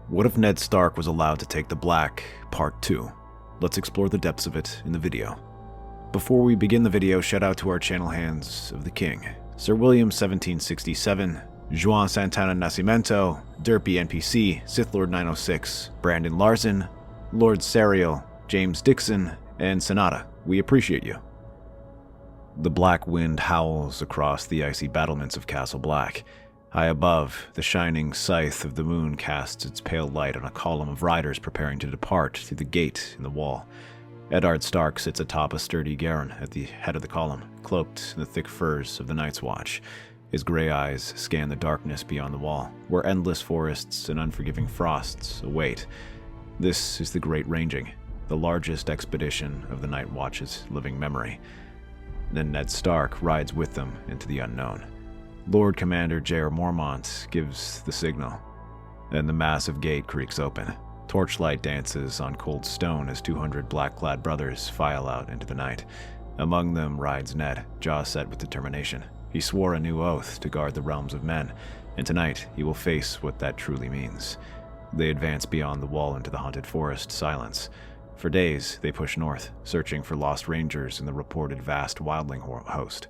What if Ned Stark was allowed to take the Black, Part 2? Let's explore the depths of it in the video. Before we begin the video, shout out to our channel hands of the King. Sir William 1767, Joao Santanna Nascimento, Derpy NPC, Sith Lord 906, Brandon Larsen, Lord Sariel, James Dickson, and Sanada. We appreciate you. The black wind howls across the icy battlements of Castle Black. High above, the shining scythe of the moon casts its pale light on a column of riders preparing to depart through the gate in the wall. Eddard Stark sits atop a sturdy garron at the head of the column, cloaked in the thick furs of the Night's Watch. His gray eyes scan the darkness beyond the wall, where endless forests and unforgiving frosts await. This is the Great Ranging, the largest expedition of the Night Watch's living memory. Then Ned Stark rides with them into the unknown. Lord Commander Jair Mormont gives the signal, and the massive gate creaks open. Torchlight dances on cold stone as 200 black-clad brothers file out into the night. Among them rides Ned, jaw set with determination. He swore a new oath to guard the realms of men, and tonight he will face what that truly means. They advance beyond the wall into the haunted forest silence. For days, they push north, searching for lost rangers in the reported vast wildling host.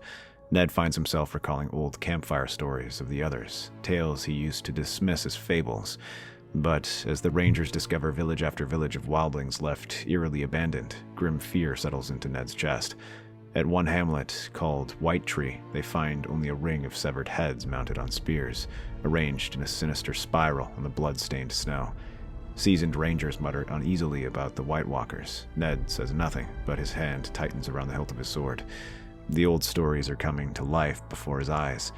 Ned finds himself recalling old campfire stories of the others, tales he used to dismiss as fables. But as the rangers discover village after village of wildlings left eerily abandoned, grim fear settles into Ned's chest. At one hamlet, called White Tree, they find only a ring of severed heads mounted on spears, arranged in a sinister spiral on the blood-stained snow. Seasoned rangers mutter uneasily about the White Walkers. Ned says nothing, but his hand tightens around the hilt of his sword. The old stories are coming to life before his eyes.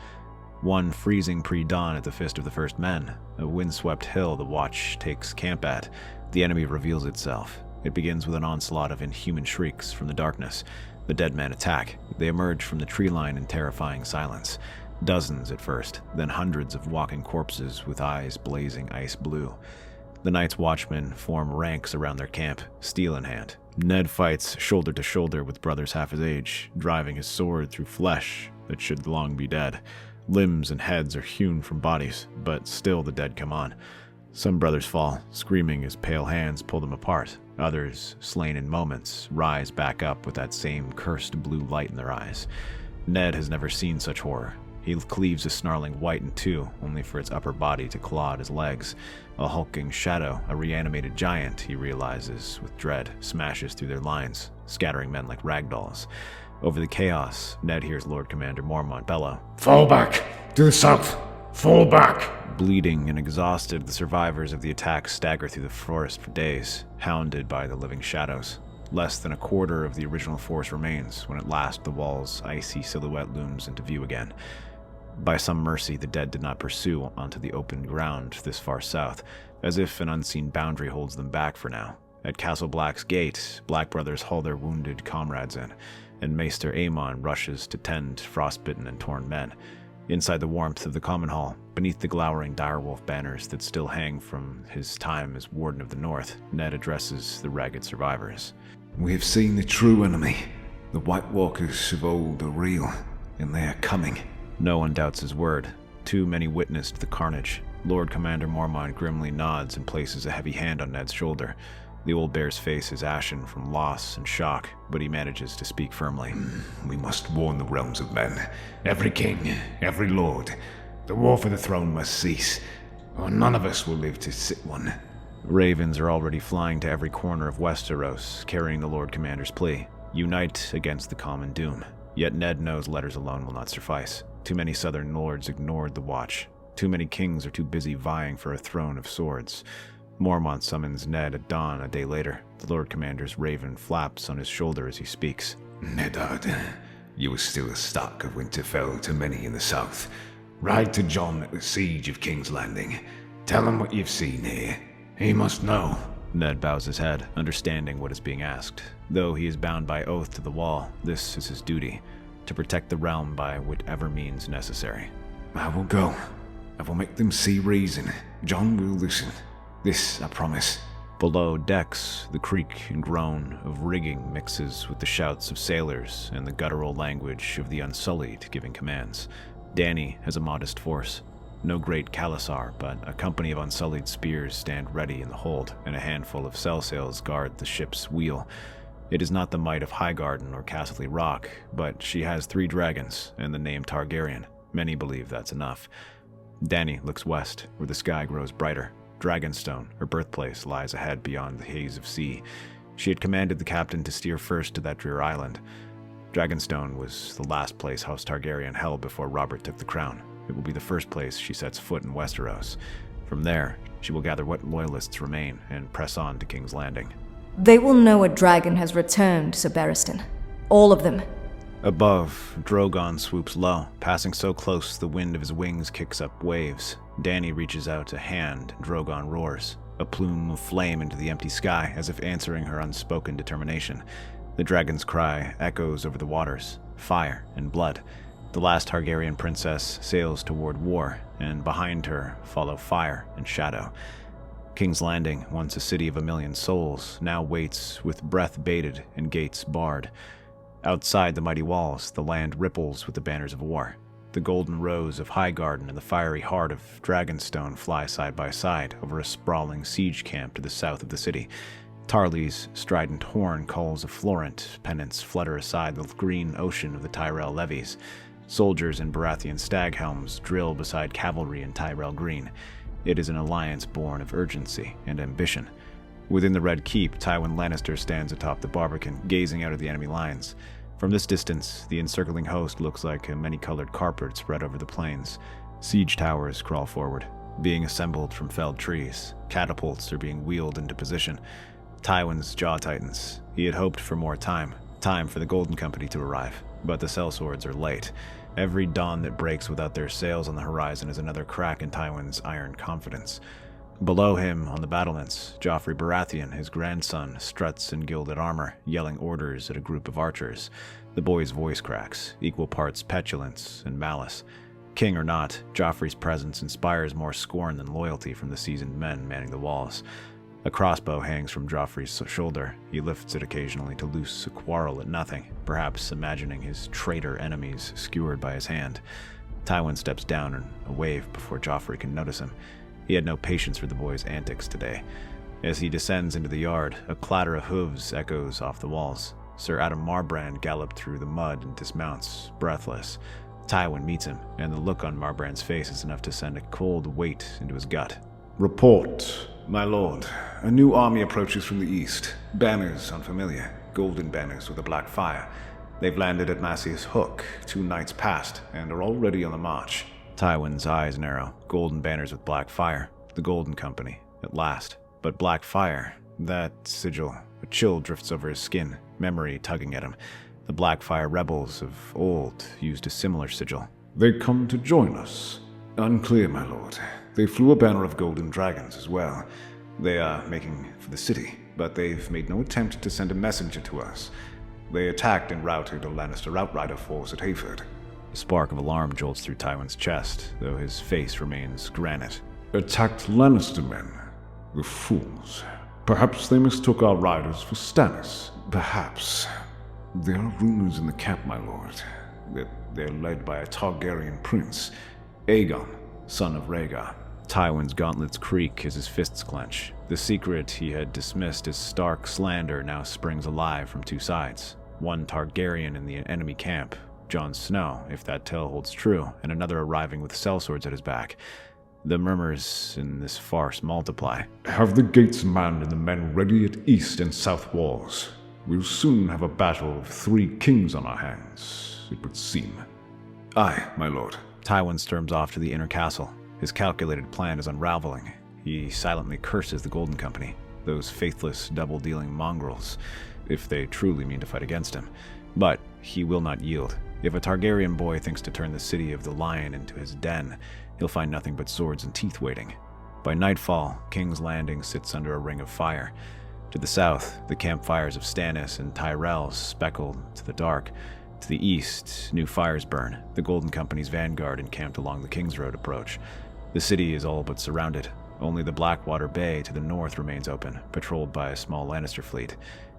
One freezing pre-dawn at the Fist of the First Men, a windswept hill the Watch takes camp at, the enemy reveals itself. It begins with an onslaught of inhuman shrieks from the darkness. The dead men attack. They emerge from the tree line in terrifying silence. Dozens at first, then hundreds of walking corpses with eyes blazing ice blue. The Night's Watchmen form ranks around their camp, steel in hand. Ned fights shoulder to shoulder with brothers half his age, driving his sword through flesh that should long be dead. Limbs and heads are hewn from bodies, but still the dead come on. Some brothers fall, screaming as pale hands pull them apart. Others, slain in moments, rise back up with that same cursed blue light in their eyes. Ned has never seen such horror. He cleaves a snarling wight in two, only for its upper body to claw at his legs. A hulking shadow, a reanimated giant, he realizes with dread, smashes through their lines, scattering men like ragdolls. Over the chaos, Ned hears Lord Commander Mormont bellow, "Fall back! To the south! Fall back!" Bleeding and exhausted, the survivors of the attack stagger through the forest for days, hounded by the living shadows. Less than a quarter of the original force remains when at last the wall's icy silhouette looms into view again. By some mercy, the dead did not pursue onto the open ground this far south, as if an unseen boundary holds them back for now. At Castle Black's gate, Black brothers haul their wounded comrades in, and Maester Aemon rushes to tend frostbitten and torn men. Inside the warmth of the common hall, beneath the glowering direwolf banners that still hang from his time as Warden of the North, Ned addresses the ragged survivors. "We have seen the true enemy. The White Walkers of old are real, and they are coming." No one doubts his word. Too many witnessed the carnage. Lord Commander Mormont grimly nods and places a heavy hand on Ned's shoulder. The old bear's face is ashen from loss and shock, but he manages to speak firmly. "We must warn the realms of men. Every king, every lord. The war for the throne must cease, or none of us will live to sit one." Ravens are already flying to every corner of Westeros, carrying the Lord Commander's plea. Unite against the common doom. Yet Ned knows letters alone will not suffice. Too many southern lords ignored the Watch. Too many kings are too busy vying for a throne of swords. Mormont summons Ned at dawn a day later. The Lord Commander's raven flaps on his shoulder as he speaks. "Eddard, you are still a Stark of Winterfell to many in the south. Ride to Jon at the siege of King's Landing. Tell him what you've seen here. He must know." Ned bows his head, understanding what is being asked. Though he is bound by oath to the wall, this is his duty, to protect the realm by whatever means necessary. "I will go. I will make them see reason. Jon will listen. This I promise." Below decks, the creak and groan of rigging mixes with the shouts of sailors and the guttural language of the Unsullied giving commands. Dany has a modest force. No great Khalasar, but a company of unsullied spears stand ready in the hold, and a handful of cell sails guard the ship's wheel. It is not the might of Highgarden or Castley Rock, but she has 3 dragons and the name Targaryen. Many believe that's enough. Dany looks west, where the sky grows brighter. Dragonstone, her birthplace, lies ahead beyond the haze of sea. She had commanded the captain to steer first to that drear island. Dragonstone was the last place House Targaryen held before Robert took the crown. It will be the first place she sets foot in Westeros. From there, she will gather what loyalists remain and press on to King's Landing. They will know a dragon has returned, Sir Barristan. All of them. Above, Drogon swoops low, passing so close the wind of his wings kicks up waves. Dany reaches out a hand, and Drogon roars, a plume of flame into the empty sky as if answering her unspoken determination. The dragon's cry echoes over the waters, fire and blood. The last Targaryen princess sails toward war, and behind her follow fire and shadow. King's Landing, once a city of 1,000,000 souls, now waits with breath bated and gates barred. Outside the mighty walls, the land ripples with the banners of war. The golden rose of Highgarden and the fiery heart of Dragonstone fly side by side over a sprawling siege camp to the south of the city. Tarly's strident horn calls of Florent, pennants flutter aside the green ocean of the Tyrell levies. Soldiers in Baratheon stag helms drill beside cavalry in Tyrell green. It is an alliance born of urgency and ambition. Within the Red Keep, Tywin Lannister stands atop the barbican, gazing out at the enemy lines. From this distance, the encircling host looks like a many-colored carpet spread over the plains. Siege towers crawl forward, being assembled from felled trees. Catapults are being wheeled into position. Tywin's jaw tightens. He had hoped for more time for the Golden Company to arrive, but the sellswords are late. Every dawn that breaks without their sails on the horizon is another crack in Tywin's iron confidence. Below him, on the battlements, Joffrey Baratheon, his grandson, struts in gilded armor, yelling orders at a group of archers. The boy's voice cracks, equal parts petulance and malice. King or not, Joffrey's presence inspires more scorn than loyalty from the seasoned men manning the walls. A crossbow hangs from Joffrey's shoulder. He lifts it occasionally to loose a quarrel at nothing, perhaps imagining his traitor enemies skewered by his hand. Tywin steps down and a wave before Joffrey can notice him. He had no patience for the boy's antics today. As he descends into the yard, a clatter of hooves echoes off the walls. Sir Adam Marbrand galloped through the mud and dismounts, breathless. Tywin meets him, and the look on Marbrand's face is enough to send a cold weight into his gut. Report, my lord. A new army approaches from the east. Banners unfamiliar, golden banners with a black fire. They've landed at Massey's Hook 2 nights past, and are already on the march. Tywin's eyes narrow. Golden banners with black fire. The Golden Company, at last. But black fire, that sigil. A chill drifts over his skin, memory tugging at him. The Blackfire rebels of old used a similar sigil. They come to join us. Unclear, my lord. They flew a banner of golden dragons as well. They are making for the city, but they've made no attempt to send a messenger to us. They attacked and routed a Lannister outrider force at Hayford. A spark of alarm jolts through Tywin's chest, though his face remains granite. Attacked Lannister men. The fools. Perhaps they mistook our riders for Stannis. Perhaps. There are rumors in the camp, my lord, that they're led by a Targaryen prince, Aegon, son of Rhaegar. Tywin's gauntlets creak as his fists clench. The secret he had dismissed as stark slander now springs alive from 2 sides. One Targaryen in the enemy camp, Jon Snow, if that tale holds true, and another arriving with sellswords at his back. The murmurs in this farce multiply. Have the gates manned and the men ready at east and south walls. We'll soon have a battle of 3 kings on our hands, it would seem. Aye, my lord. Tywin storms off to the inner castle. His calculated plan is unraveling. He silently curses the Golden Company, those faithless, double-dealing mongrels, if they truly mean to fight against him. But he will not yield. If a Targaryen boy thinks to turn the city of the Lion into his den, he'll find nothing but swords and teeth waiting. By nightfall, King's Landing sits under a ring of fire. To the south, the campfires of Stannis and Tyrell speckled to the dark. To the east, new fires burn. The Golden Company's vanguard encamped along the King's Road approach. The city is all but surrounded. Only the Blackwater Bay to the north remains open, patrolled by a small Lannister fleet.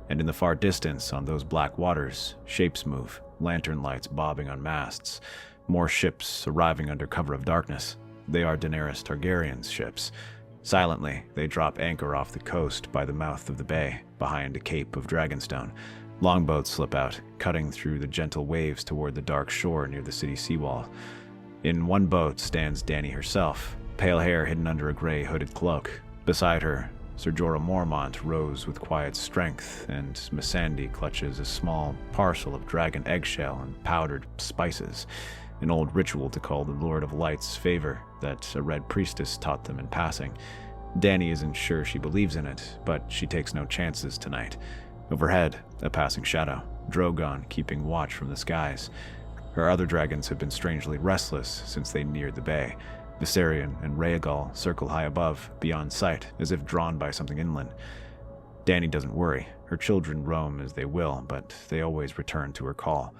And in the far distance, on those black waters, shapes move, lantern lights bobbing on masts. More ships arriving under cover of darkness. They are Daenerys Targaryen's ships. Silently, they drop anchor off the coast by the mouth of the bay, behind a cape of dragonstone. Longboats slip out, cutting through the gentle waves toward the dark shore near the city seawall. In one boat stands Dany herself, pale hair hidden under a gray hooded cloak. Beside her, Ser Jorah Mormont rose with quiet strength, and Missandei clutches a small parcel of dragon eggshell and powdered spices, an old ritual to call the Lord of Light's favor that a red priestess taught them in passing. Dany isn't sure she believes in it, but she takes no chances tonight. Overhead, a passing shadow, Drogon keeping watch from the skies. Her other dragons have been strangely restless since they neared the bay. Viserion and Rhaegal circle high above, beyond sight, as if drawn by something inland. Dany doesn't worry. Her children roam as they will, but they always return to her call.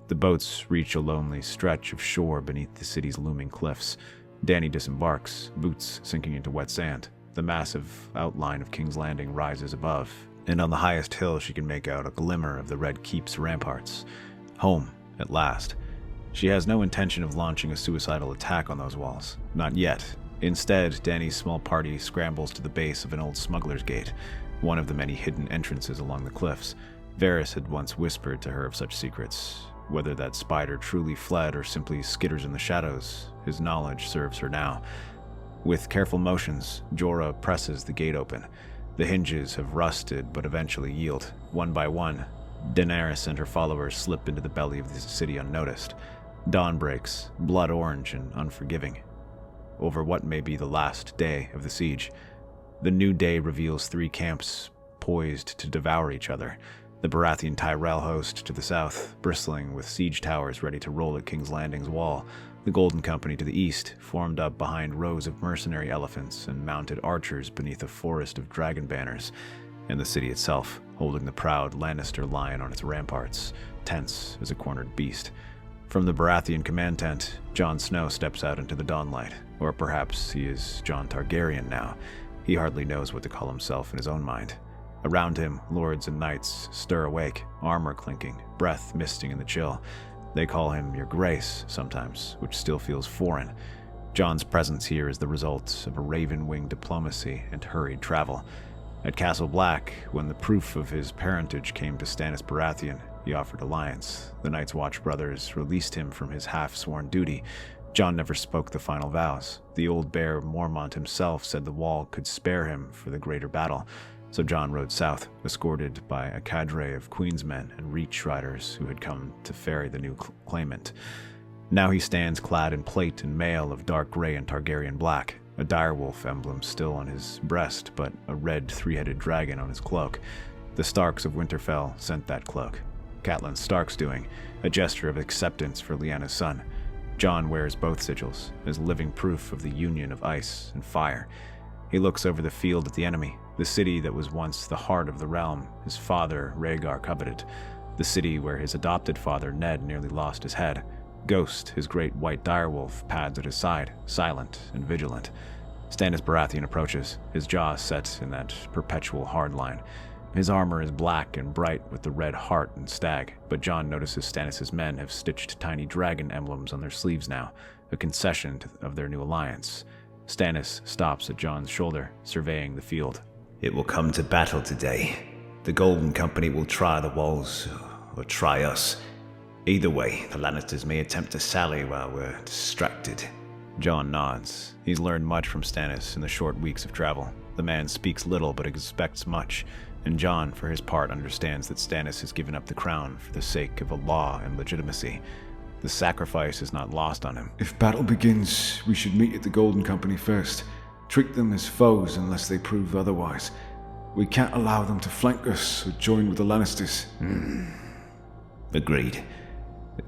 The boats reach a lonely stretch of shore beneath the city's looming cliffs. Dany disembarks, boots sinking into wet sand. The massive outline of King's Landing rises above, and on the highest hill she can make out a glimmer of the Red Keep's ramparts. Home, at last. She has no intention of launching a suicidal attack on those walls. Not yet. Instead, Dany's small party scrambles to the base of an old smuggler's gate, one of the many hidden entrances along the cliffs. Varys had once whispered to her of such secrets. Whether that spider truly fled or simply skitters in the shadows, his knowledge serves her now. With careful motions, Jorah presses the gate open. The hinges have rusted but eventually yield. One by one, Daenerys and her followers slip into the belly of the city unnoticed. Dawn breaks, blood orange and unforgiving, over what may be the last day of the siege. The new day reveals three camps poised to devour each other. The Baratheon Tyrell host to the south, bristling with siege towers ready to roll at King's Landing's wall. The Golden Company to the east, formed up behind rows of mercenary elephants and mounted archers beneath a forest of dragon banners. And the city itself, holding the proud Lannister lion on its ramparts, tense as a cornered beast. From the Baratheon command tent, Jon Snow steps out into the dawnlight. Or perhaps he is Jon Targaryen now. He hardly knows what to call himself in his own mind. Around him, lords and knights stir awake, armor clinking, breath misting in the chill. They call him Your Grace sometimes, which still feels foreign. Jon's presence here is the result of a raven-winged diplomacy and hurried travel. At Castle Black, when the proof of his parentage came to Stannis Baratheon, he offered alliance. The Night's Watch brothers released him from his half-sworn duty. Jon never spoke the final vows. The old bear Mormont himself said the wall could spare him for the greater battle. So Jon rode south, escorted by a cadre of Queensmen and Reach riders who had come to ferry the new claimant. Now he stands clad in plate and mail of dark gray and Targaryen black, a direwolf emblem still on his breast, but a red three-headed dragon on his cloak. The Starks of Winterfell sent that cloak. Catelyn Stark's doing, a gesture of acceptance for Lyanna's son. Jon wears both sigils, as living proof of the union of ice and fire. He looks over the field at the enemy, the city that was once the heart of the realm his father Rhaegar coveted, the city where his adopted father Ned nearly lost his head. Ghost, his great white direwolf, pads at his side, silent and vigilant. Stannis Baratheon approaches, his jaw set in that perpetual hard line. His armor is black and bright with the red heart and stag, but Jon notices Stannis' men have stitched tiny dragon emblems on their sleeves now, a concession of their new alliance. Stannis stops at Jon's shoulder, surveying the field. It will come to battle today. The Golden Company will try the walls, or try us. Either way, the Lannisters may attempt to sally while we're distracted. Jon nods. He's learned much from Stannis in the short weeks of travel. The man speaks little but expects much, and Jon, for his part, understands that Stannis has given up the crown for the sake of a law and legitimacy. The sacrifice is not lost on him. If battle begins, we should meet at the Golden Company first. Treat them as foes unless they prove otherwise. We can't allow them to flank us or join with the Lannisters. Agreed.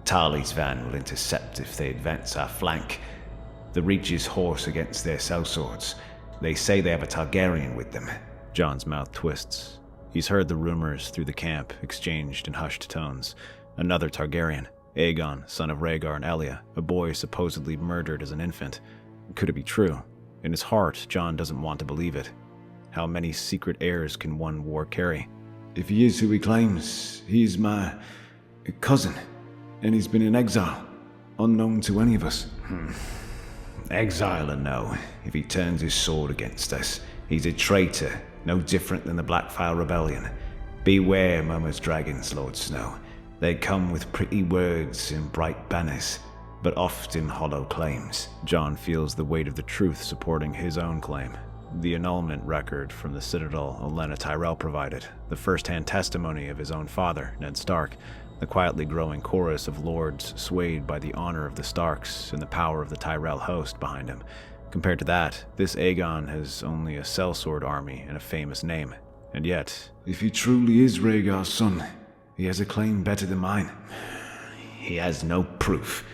Tarly's van will intercept if they advance our flank. The Reach's horse against their sellswords. They say they have a Targaryen with them. Jon's mouth twists. He's heard the rumors through the camp, exchanged in hushed tones. Another Targaryen, Aegon, son of Rhaegar and Elia, a boy supposedly murdered as an infant. Could it be true? In his heart, Jon doesn't want to believe it. How many secret heirs can one war carry? If he is who he claims, he's my cousin, and he's been in exile, unknown to any of us. Exile or no, if he turns his sword against us, he's a traitor, no different than the Blackfire Rebellion. Beware, murmurs dragons, Lord Snow. They come with pretty words and bright banners, but often hollow claims. Jon feels the weight of the truth supporting his own claim. The annulment record from the Citadel Olenna Tyrell provided, the first-hand testimony of his own father, Ned Stark, the quietly growing chorus of lords swayed by the honor of the Starks and the power of the Tyrell host behind him. Compared to that, this Aegon has only a sellsword army and a famous name. And yet, If he truly is Rhaegar's son, he has a claim better than mine. He has no proof.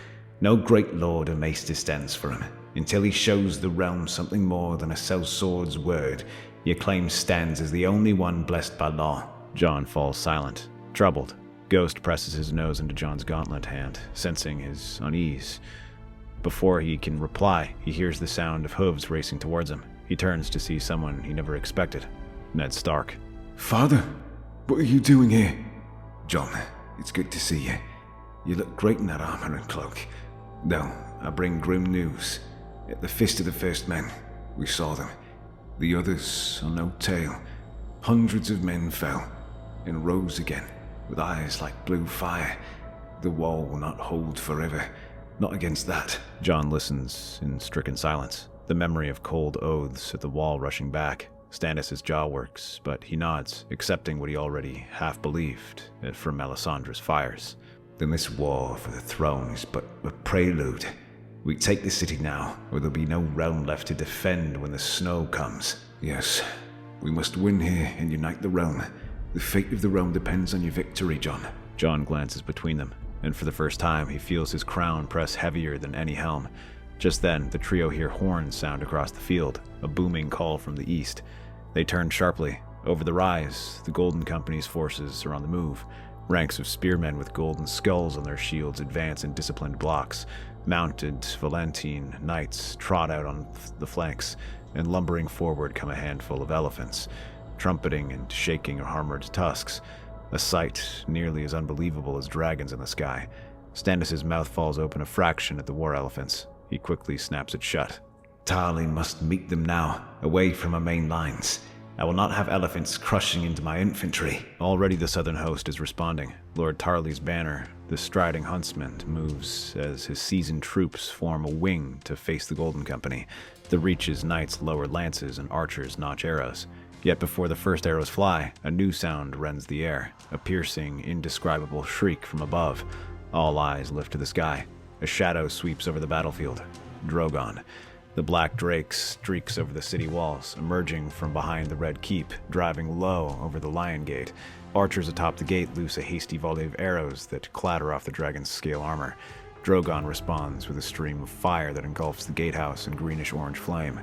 No great lord or maester stands for him. Until he shows the realm something more than a sellsword's word, your claim stands as the only one blessed by law. Jon falls silent, troubled. Ghost presses his nose into Jon's gauntlet hand, sensing his unease. Before he can reply, he hears the sound of hooves racing towards him. He turns to see someone he never expected. Ned Stark. Father, what are you doing here? Jon, it's good to see you. You look great in that armor and cloak. No, I bring grim news. At the Fist of the First Men, we saw them. The others are no tale. Hundreds of men fell, and rose again, with eyes like blue fire. The wall will not hold forever. Not against that. Jon listens in stricken silence, the memory of cold oaths at the wall rushing back. Stannis' jaw works, but he nods, accepting what he already half believed from Melisandre's fires. Then this war for the throne is but a prelude. We take the city now, or there'll be no realm left to defend when the snow comes. Yes, we must win here and unite the realm. The fate of the realm depends on your victory, Jon. Jon glances between them, and for the first time he feels his crown press heavier than any helm. Just then, the trio hear horns sound across the field, a booming call from the east. They turn sharply. Over the rise, the Golden Company's forces are on the move. Ranks of spearmen with golden skulls on their shields advance in disciplined blocks. Mounted Valentine knights trot out on the flanks, and lumbering forward come a handful of elephants, trumpeting and shaking armored tusks, a sight nearly as unbelievable as dragons in the sky. Stannis' mouth falls open a fraction at the war elephants. He quickly snaps it shut. Tarly must meet them now, away from our main lines. I will not have elephants crushing into my infantry. Already the southern host is responding. Lord Tarly's banner, the striding huntsman, moves as his seasoned troops form a wing to face the Golden Company. The Reach's knights lower lances and archers notch arrows. Yet before the first arrows fly, a new sound rends the air, a piercing, indescribable shriek from above. All eyes lift to the sky. A shadow sweeps over the battlefield. Drogon. The black drake streaks over the city walls, emerging from behind the red keep, driving low over the lion gate. Archers atop the gate loose a hasty volley of arrows that clatter off the dragon's scale armor. Drogon responds with a stream of fire that engulfs the gatehouse in greenish-orange flame.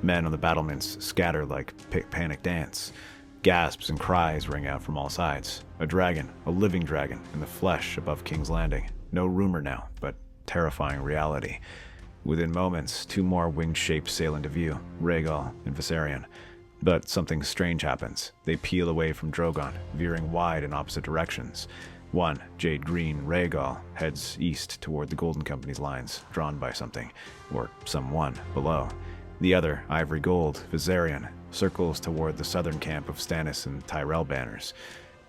Men on the battlements scatter like panicked ants. Gasps and cries ring out from all sides. A dragon, a living dragon, in the flesh above King's Landing. No rumor now, but terrifying reality. Within moments, two more winged shapes sail into view, Rhaegal and Viserion. But something strange happens. They peel away from Drogon, veering wide in opposite directions. One, jade green Rhaegal, heads east toward the Golden Company's lines, drawn by something, or someone, below. The other, ivory gold, Viserion, circles toward the southern camp of Stannis and Tyrell banners.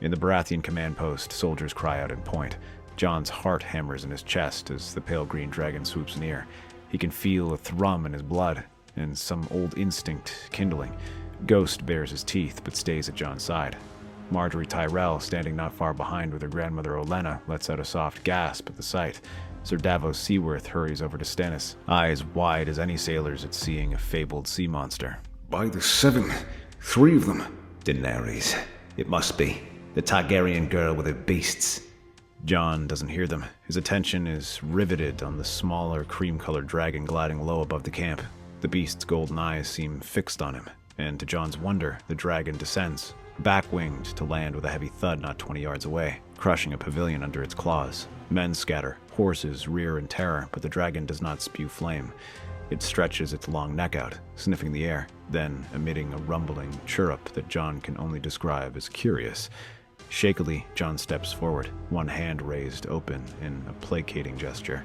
In the Baratheon command post, soldiers cry out and point. Jon's heart hammers in his chest as the pale green dragon swoops near. He can feel a thrum in his blood, and some old instinct kindling. Ghost bares his teeth, but stays at Jon's side. Marjorie Tyrell, standing not far behind with her grandmother Olenna, lets out a soft gasp at the sight. Sir Davos Seaworth hurries over to Stannis, eyes wide as any sailor's at seeing a fabled sea monster. By the seven, 3 of them. Daenerys. It must be. The Targaryen girl with her beasts. Jon doesn't hear them. His attention is riveted on the smaller, cream-colored dragon gliding low above the camp. The beast's golden eyes seem fixed on him, and to Jon's wonder, the dragon descends, back-winged to land with a heavy thud not 20 yards away, crushing a pavilion under its claws. Men scatter, horses rear in terror, but the dragon does not spew flame. It stretches its long neck out, sniffing the air, then emitting a rumbling chirrup that Jon can only describe as curious. Shakily, Jon steps forward, one hand raised open in a placating gesture.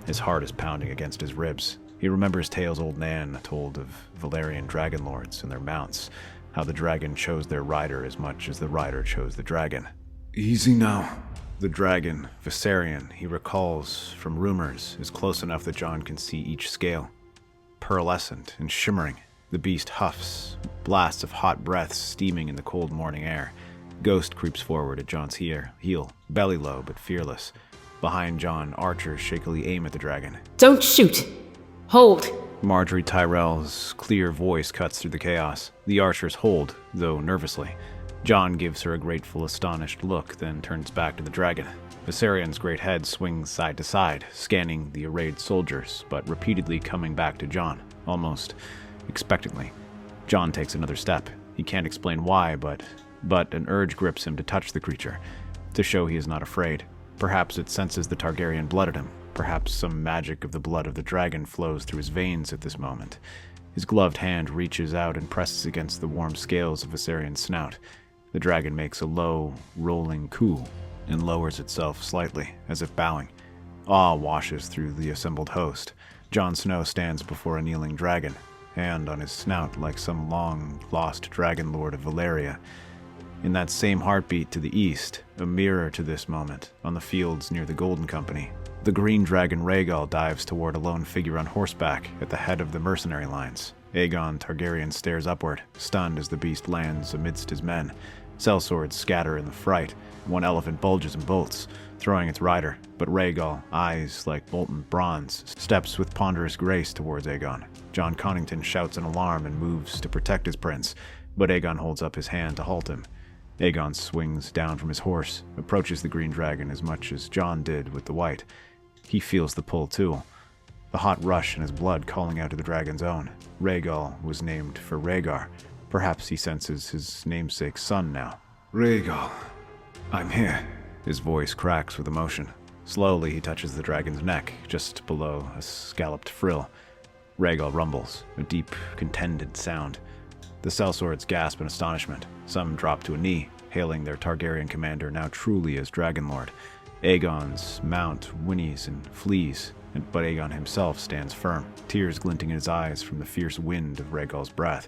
His heart is pounding against his ribs. He remembers tales old Nan told of Valyrian dragon lords and their mounts, how the dragon chose their rider as much as the rider chose the dragon. Easy now. The dragon, Viserion, he recalls from rumors, is close enough that John can see each scale. Pearlescent and shimmering, the beast huffs, blasts of hot breaths steaming in the cold morning air. Ghost creeps forward at John's heel, belly low but fearless. Behind John, archers shakily aim at the dragon. Don't shoot! Hold! Marjorie Tyrell's clear voice cuts through the chaos. The archers hold, though nervously. John gives her a grateful, astonished look, then turns back to the dragon. Viserion's great head swings side to side, scanning the arrayed soldiers, but repeatedly coming back to John, almost expectantly. John takes another step. He can't explain why, but an urge grips him to touch the creature, to show he is not afraid. Perhaps it senses the Targaryen blood in him. Perhaps some magic of the blood of the dragon flows through his veins at this moment. His gloved hand reaches out and presses against the warm scales of Viserion's snout. The dragon makes a low, rolling coo and lowers itself slightly, as if bowing. Awe washes through the assembled host. Jon Snow stands before a kneeling dragon, hand on his snout like some long-lost dragon lord of Valyria. In that same heartbeat to the east, a mirror to this moment, on the fields near the Golden Company, the green dragon Rhaegal dives toward a lone figure on horseback at the head of the mercenary lines. Aegon Targaryen stares upward, stunned as the beast lands amidst his men. Sellswords scatter in the fright. One elephant bulges and bolts, throwing its rider, but Rhaegal, eyes like molten bronze, steps with ponderous grace towards Aegon. Jon Connington shouts in alarm and moves to protect his prince, but Aegon holds up his hand to halt him. Aegon swings down from his horse, approaches the green dragon as much as Jon did with the white. He feels the pull too, the hot rush in his blood calling out to the dragon's own. Rhaegal was named for Rhaegar. Perhaps he senses his namesake's son now. Rhaegal, I'm here. His voice cracks with emotion. Slowly he touches the dragon's neck, just below a scalloped frill. Rhaegal rumbles, a deep, contended sound. The sellswords gasp in astonishment. Some drop to a knee, hailing their Targaryen commander now truly as Dragonlord. Aegon's mount whinnies and flees, but Aegon himself stands firm, tears glinting in his eyes from the fierce wind of Rhaegal's breath.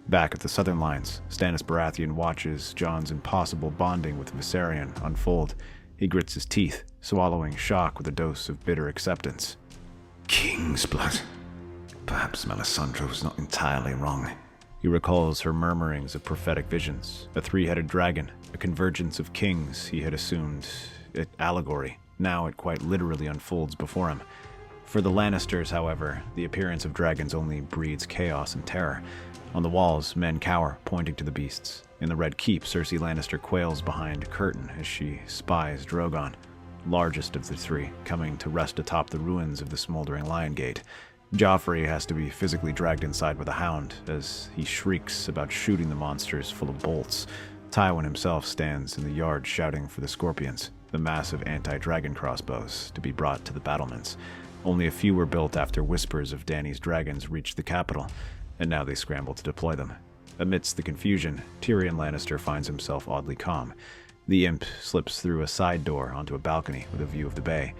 Back at the southern lines, Stannis Baratheon watches Jon's impossible bonding with Viserion unfold. He grits his teeth, swallowing shock with a dose of bitter acceptance. King's blood. Perhaps Melisandre was not entirely wrong. He recalls her murmurings of prophetic visions, a three-headed dragon, a convergence of kings he had assumed allegory. Now it quite literally unfolds before him. For the Lannisters, however, the appearance of dragons only breeds chaos and terror. On the walls, men cower, pointing to the beasts. In the Red Keep, Cersei Lannister quails behind a curtain as she spies Drogon, largest of the three, coming to rest atop the ruins of the smoldering Lion Gate. Joffrey has to be physically dragged inside with a hound, as he shrieks about shooting the monsters full of bolts. Tywin himself stands in the yard shouting for the Scorpions, the massive anti-dragon crossbows, to be brought to the battlements. Only a few were built after whispers of Dany's dragons reached the capital, and now they scramble to deploy them. Amidst the confusion, Tyrion Lannister finds himself oddly calm. The imp slips through a side door onto a balcony with a view of the bay.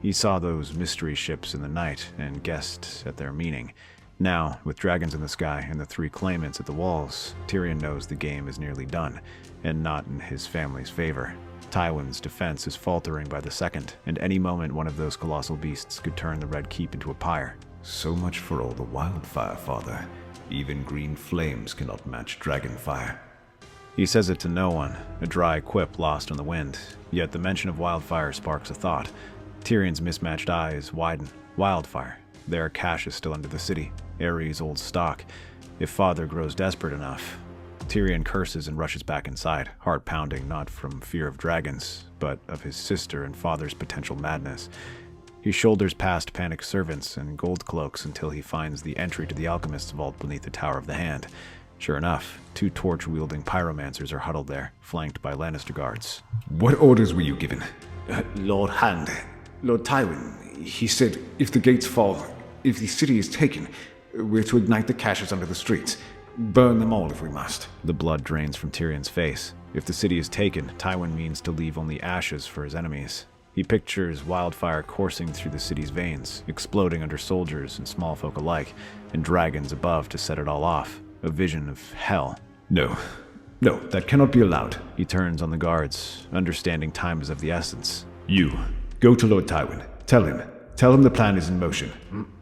He saw those mystery ships in the night and guessed at their meaning. Now, with dragons in the sky and the three claimants at the walls, Tyrion knows the game is nearly done, and not in his family's favor. Tywin's defense is faltering by the second, and any moment one of those colossal beasts could turn the Red Keep into a pyre. So much for all the wildfire, father. Even green flames cannot match dragonfire. He says it to no one, a dry quip lost on the wind, yet the mention of wildfire sparks a thought. Tyrion's mismatched eyes widen. Wildfire. There are caches still under the city, Aerys' old stock. If father grows desperate enough... Tyrion curses and rushes back inside, heart pounding not from fear of dragons, but of his sister and father's potential madness. He shoulders past panicked servants and gold cloaks until he finds the entry to the alchemist's vault beneath the Tower of the Hand. Sure enough, two torch-wielding pyromancers are huddled there, flanked by Lannister guards. What orders were you given? Lord Hand. Lord Tywin, he said, if the gates fall, if the city is taken, we're to ignite the caches under the streets. Burn them all if we must. The blood drains from Tyrion's face. If the city is taken, Tywin means to leave only ashes for his enemies. He pictures wildfire coursing through the city's veins, exploding under soldiers and small folk alike, and dragons above to set it all off. A vision of hell. No, that cannot be allowed. He turns on the guards, understanding time is of the essence. You, go to Lord Tywin. Tell him the plan is in motion.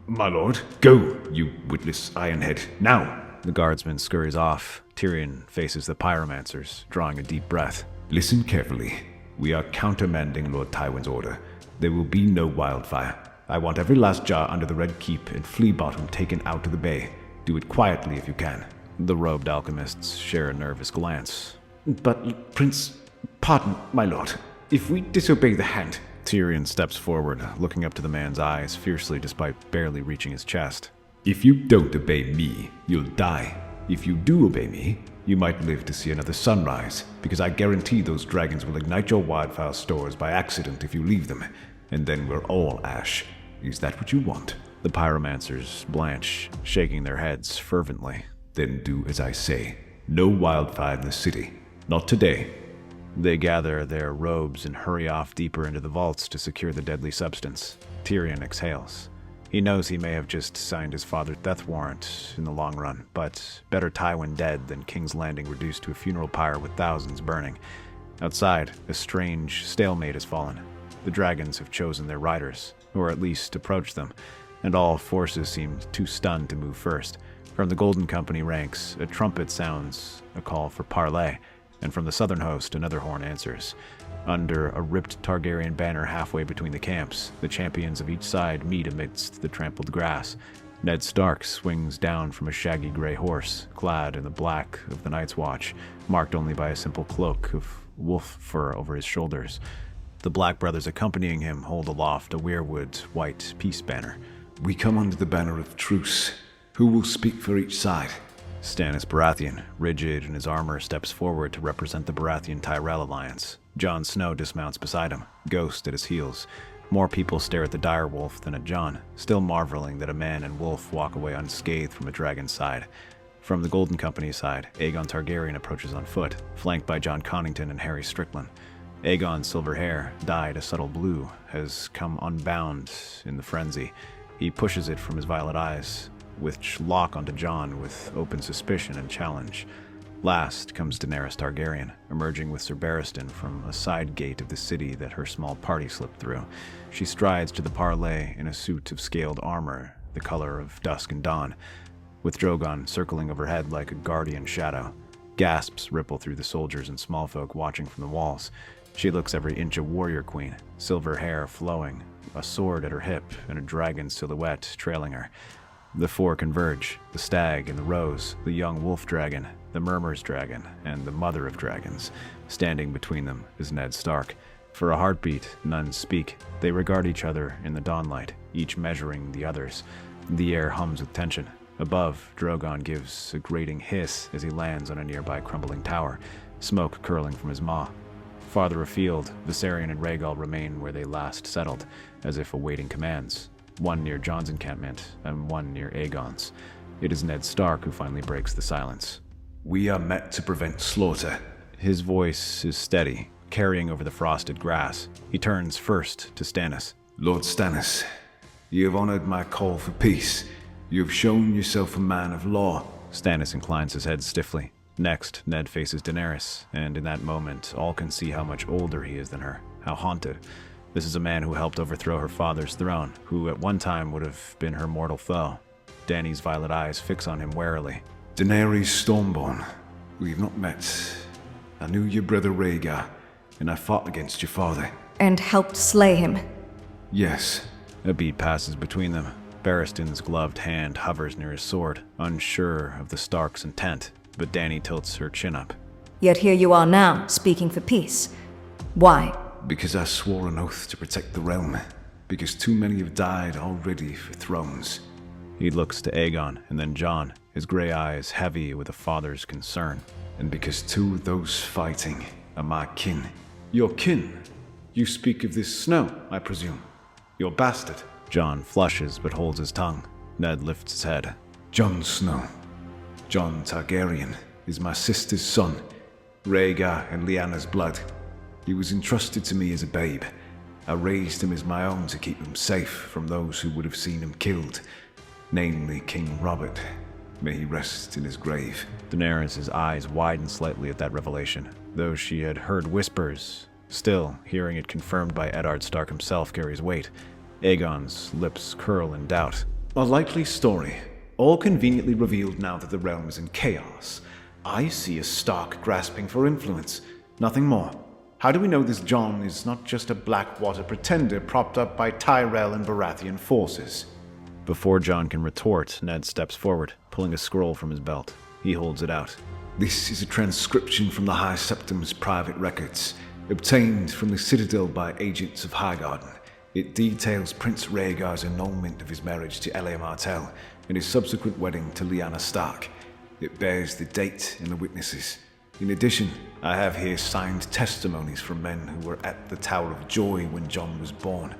My lord? Go, you witless ironhead, now! The guardsman scurries off. Tyrion faces the pyromancers, drawing a deep breath. Listen carefully. We are countermanding Lord Tywin's order. There will be no wildfire. I want every last jar under the Red Keep and Flea Bottom taken out to the bay. Do it quietly if you can. The robed alchemists share a nervous glance. But, Prince, pardon, my lord. If we disobey the hand... Tyrion steps forward, looking up to the man's eyes fiercely despite barely reaching his chest. If you don't obey me, you'll die. If you do obey me, you might live to see another sunrise, because I guarantee those dragons will ignite your wildfire stores by accident if you leave them, and then we're all ash. Is that what you want? The pyromancers blanch, shaking their heads fervently. Then do as I say. No wildfire in the city. Not today. They gather their robes and hurry off deeper into the vaults to secure the deadly substance. Tyrion exhales. He knows he may have just signed his father's death warrant in the long run, but better Tywin dead than King's Landing reduced to a funeral pyre with thousands burning. Outside, a strange stalemate has fallen. The dragons have chosen their riders, or at least approached them, and all forces seem too stunned to move first. From the Golden Company ranks, a trumpet sounds a call for parley, and from the southern host, another horn answers. Under a ripped Targaryen banner halfway between the camps, the champions of each side meet amidst the trampled grass. Ned Stark swings down from a shaggy gray horse, clad in the black of the Night's Watch, marked only by a simple cloak of wolf fur over his shoulders. The Black brothers accompanying him hold aloft a weirwood white peace banner. We come under the banner of truce. Who will speak for each side? Stannis Baratheon, rigid in his armor, steps forward to represent the Baratheon-Tyrell alliance. Jon Snow dismounts beside him, Ghost at his heels. More people stare at the direwolf than at Jon, still marveling that a man and wolf walk away unscathed from a dragon's side. From the Golden Company side, Aegon Targaryen approaches on foot, flanked by Jon Connington and Harry Strickland. Aegon's silver hair, dyed a subtle blue, has come unbound in the frenzy. He pushes it from his violet eyes, which lock onto Jon with open suspicion and challenge. Last comes Daenerys Targaryen, emerging with Sir Barristan from a side gate of the city that her small party slipped through. She strides to the parley in a suit of scaled armor, the color of dusk and dawn, with Drogon circling overhead like a guardian shadow. Gasps ripple through the soldiers and small folk watching from the walls. She looks every inch a warrior queen, silver hair flowing, a sword at her hip, and a dragon silhouette trailing her. The four converge, the stag and the rose, the young wolf dragon, the murmurs dragon, and the mother of dragons. Standing between them is Ned Stark. For a heartbeat, none speak. They regard each other in the dawnlight, each measuring the others. The air hums with tension. Above, Drogon gives a grating hiss as he lands on a nearby crumbling tower, smoke curling from his maw. Farther afield, Viserion and Rhaegal remain where they last settled, as if awaiting commands. One near Jon's encampment, and one near Aegon's. It is Ned Stark who finally breaks the silence. We are met to prevent slaughter. His voice is steady, carrying over the frosted grass. He turns first to Stannis. Lord Stannis, you have honored my call for peace. You have shown yourself a man of law. Stannis inclines his head stiffly. Next, Ned faces Daenerys, and in that moment, all can see how much older he is than her, how haunted. This is a man who helped overthrow her father's throne, who at one time would have been her mortal foe. Dany's violet eyes fix on him warily. Daenerys Stormborn, we have not met. I knew your brother Rhaegar, and I fought against your father. And helped slay him. Yes. A beat passes between them. Barristan's gloved hand hovers near his sword, unsure of the Stark's intent, but Dany tilts her chin up. Yet here you are now, speaking for peace. Why? Because I swore an oath to protect the realm. Because too many have died already for thrones. He looks to Aegon and then Jon, his gray eyes heavy with a father's concern. And because two of those fighting are my kin. Your kin? You speak of this Snow, I presume. Your bastard. Jon flushes but holds his tongue. Ned lifts his head. Jon Snow. Jon Targaryen is my sister's son. Rhaegar and Lyanna's blood. He was entrusted to me as a babe. I raised him as my own to keep him safe from those who would have seen him killed, namely King Robert. May he rest in his grave. Daenerys' eyes widened slightly at that revelation, though she had heard whispers. Still, hearing it confirmed by Eddard Stark himself carries weight. Aegon's lips curl in doubt. A likely story, all conveniently revealed now that the realm is in chaos. I see a Stark grasping for influence, nothing more. How do we know this Jon is not just a Blackwater pretender propped up by Tyrell and Baratheon forces? Before Jon can retort, Ned steps forward, pulling a scroll from his belt. He holds it out. This is a transcription from the High Septim's private records, obtained from the Citadel by agents of Highgarden. It details Prince Rhaegar's annulment of his marriage to Elia Martell and his subsequent wedding to Lyanna Stark. It bears the date and the witnesses. In addition, I have here signed testimonies from men who were at the Tower of Joy when Jon was born.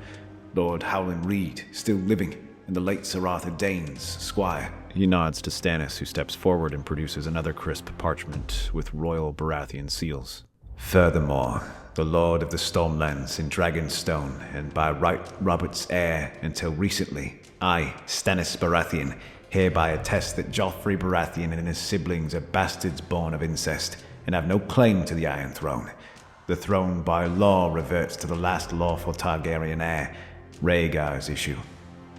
Lord Howland Reed, still living, and the late Sir Arthur Danes, squire. He nods to Stannis, who steps forward and produces another crisp parchment with royal Baratheon seals. Furthermore, the Lord of the Stormlands in Dragonstone, and by right Robert's heir until recently, I, Stannis Baratheon, hereby attest that Joffrey Baratheon and his siblings are bastards born of incest, and have no claim to the Iron Throne. The throne by law reverts to the last lawful Targaryen heir, Rhaegar's issue.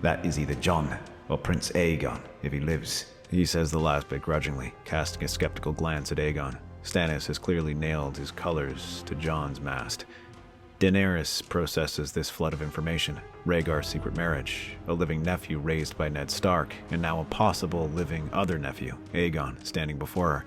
That is either Jon or Prince Aegon, if he lives. He says the last bit grudgingly, casting a skeptical glance at Aegon. Stannis has clearly nailed his colors to Jon's mast. Daenerys processes this flood of information. Rhaegar's secret marriage, a living nephew raised by Ned Stark, and now a possible living other nephew, Aegon, standing before her.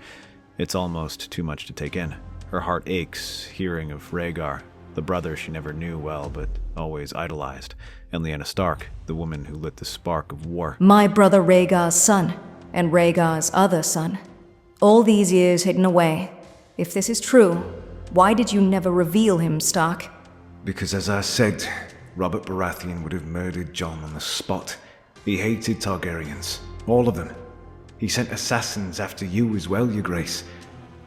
It's almost too much to take in. Her heart aches, hearing of Rhaegar, the brother she never knew well but always idolized, and Lyanna Stark, the woman who lit the spark of war. My brother Rhaegar's son, and Rhaegar's other son. All these years hidden away. If this is true, why did you never reveal him, Stark? Because as I said, Robert Baratheon would have murdered Jon on the spot. He hated Targaryens, all of them. He sent assassins after you as well, Your Grace.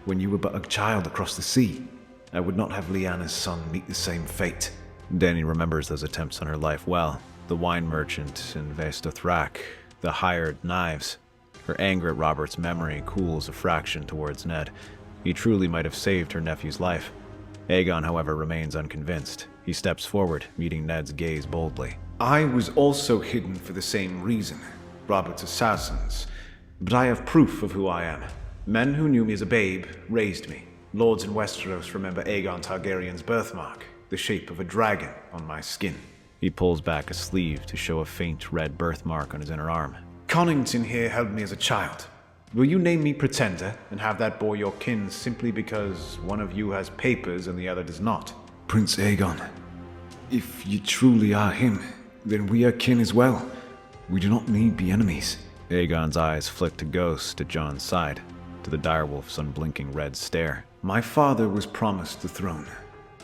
When you were but a child across the sea, I would not have Lyanna's son meet the same fate. Dany remembers those attempts on her life well. The wine merchant in Vesta Thrak, the hired knives. Her anger at Robert's memory cools a fraction towards Ned. He truly might have saved her nephew's life. Aegon, however, remains unconvinced. He steps forward, meeting Ned's gaze boldly. I was also hidden for the same reason, Robert's assassins. But I have proof of who I am. Men who knew me as a babe raised me. Lords in Westeros remember Aegon Targaryen's birthmark, the shape of a dragon on my skin. He pulls back a sleeve to show a faint red birthmark on his inner arm. Connington here held me as a child. Will you name me Pretender and have that boy your kin simply because one of you has papers and the other does not? Prince Aegon, if you truly are him, then we are kin as well. We do not need be enemies. Aegon's eyes flick to Ghost at Jon's side, to the direwolf's unblinking red stare. My father was promised the throne.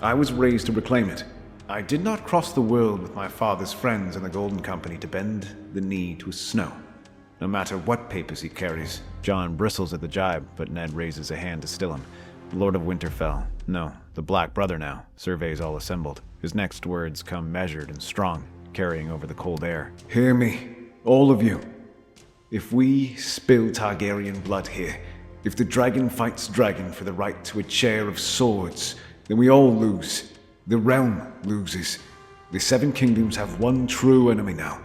I was raised to reclaim it. I did not cross the world with my father's friends in the Golden Company to bend the knee to a snow, no matter what papers he carries. Jon bristles at the jibe, but Ned raises a hand to still him. The Lord of Winterfell, no, the Black Brother now, surveys all assembled. His next words come measured and strong, carrying over the cold air. Hear me, all of you. If we spill Targaryen blood here, if the dragon fights dragon for the right to a chair of swords, then we all lose. The realm loses. The Seven Kingdoms have one true enemy now,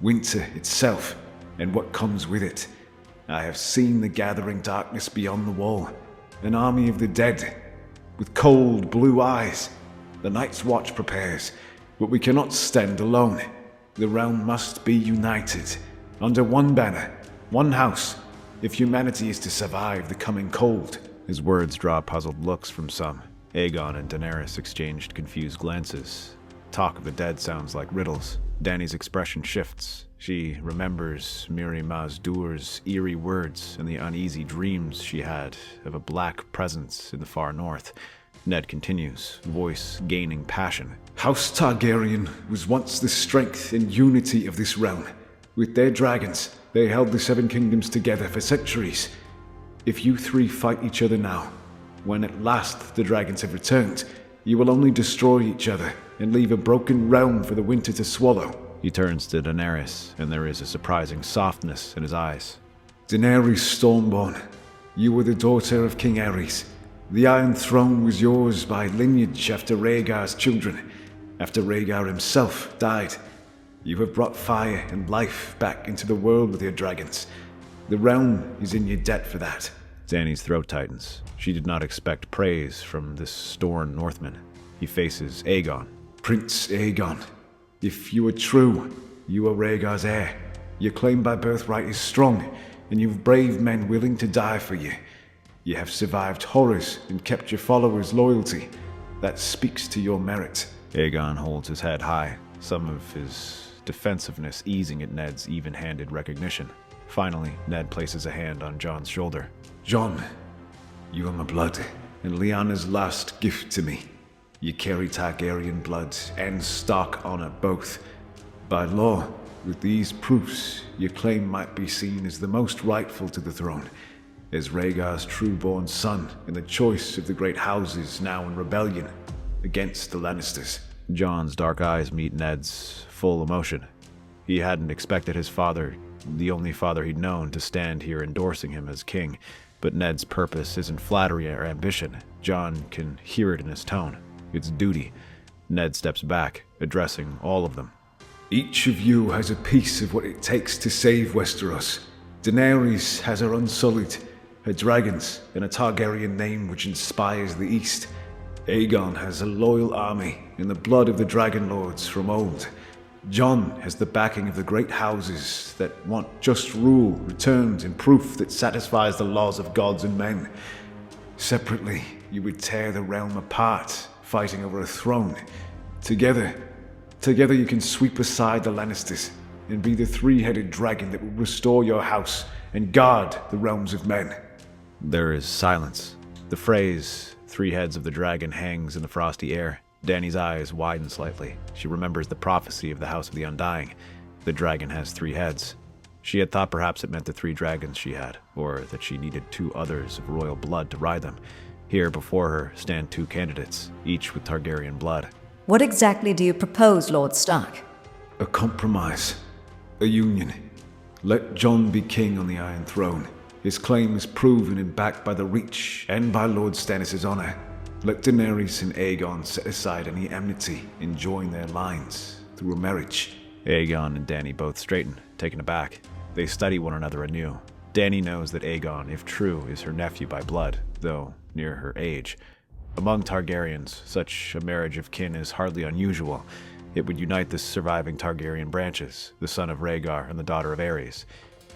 winter itself, and what comes with it. I have seen the gathering darkness beyond the wall, an army of the dead, with cold blue eyes. The Night's Watch prepares, but we cannot stand alone. The realm must be united, under one banner, one house, if humanity is to survive the coming cold. His words draw puzzled looks from some. Aegon and Daenerys exchanged confused glances. Talk of the dead sounds like riddles. Dany's expression shifts. She remembers Miri Mazdur's eerie words and the uneasy dreams she had of a black presence in the far north. Ned continues, voice gaining passion. House Targaryen was once the strength and unity of this realm. With their dragons, they held the Seven Kingdoms together for centuries. If you three fight each other now, when at last the dragons have returned, you will only destroy each other. and leave a broken realm for the winter to swallow. He turns to Daenerys, and there is a surprising softness in his eyes. Daenerys Stormborn, you were the daughter of King Aerys. The Iron Throne was yours by lineage after Rhaegar's children, after Rhaegar himself died. You have brought fire and life back into the world with your dragons. The realm is in your debt for that. Dany's throat tightens. She did not expect praise from this stern Northman. He faces Aegon. Prince Aegon, if you are true, you are Rhaegar's heir. Your claim by birthright is strong, and you have brave men willing to die for you. You have survived horrors and kept your followers' loyalty. That speaks to your merit. Aegon holds his head high, some of his defensiveness easing at Ned's even-handed recognition. Finally, Ned places a hand on Jon's shoulder. Jon, you are my blood, and Lyanna's last gift to me. You carry Targaryen blood and Stark honor both. By law, with these proofs, your claim might be seen as the most rightful to the throne, as Rhaegar's true-born son and the choice of the great houses now in rebellion against the Lannisters. Jon's dark eyes meet Ned's full emotion. He hadn't expected his father, the only father he'd known, to stand here endorsing him as king, but Ned's purpose isn't flattery or ambition. Jon can hear it in his tone. It's duty. Ned steps back, addressing all of them. Each of you has a piece of what it takes to save Westeros. Daenerys has her Unsullied, her dragons, and a Targaryen name which inspires the East. Aegon has a loyal army and the blood of the Dragon Lords from old. Jon has the backing of the great houses that want just rule returned in proof that satisfies the laws of gods and men. Separately, you would tear the realm apart, fighting over a throne. Together you can sweep aside the Lannisters and be the three-headed dragon that will restore your house and guard the realms of men. There is silence. The phrase, 3 heads of the dragon, hangs in the frosty air. Dany's eyes widen slightly. She remembers the prophecy of the House of the Undying. The dragon has 3 heads. She had thought perhaps it meant the 3 dragons she had, or that she needed 2 others of royal blood to ride them. Here before her stand 2 candidates, each with Targaryen blood. What exactly do you propose, Lord Stark? A compromise. A union. Let Jon be king on the Iron Throne. His claim is proven and backed by the Reach and by Lord Stannis' honor. Let Daenerys and Aegon set aside any enmity and join their lines through a marriage. Aegon and Dany both straighten, taken aback. They study one another anew. Dany knows that Aegon, if true, is her nephew by blood, though near her age. Among Targaryens, such a marriage of kin is hardly unusual. It would unite the surviving Targaryen branches, the son of Rhaegar and the daughter of Aerys.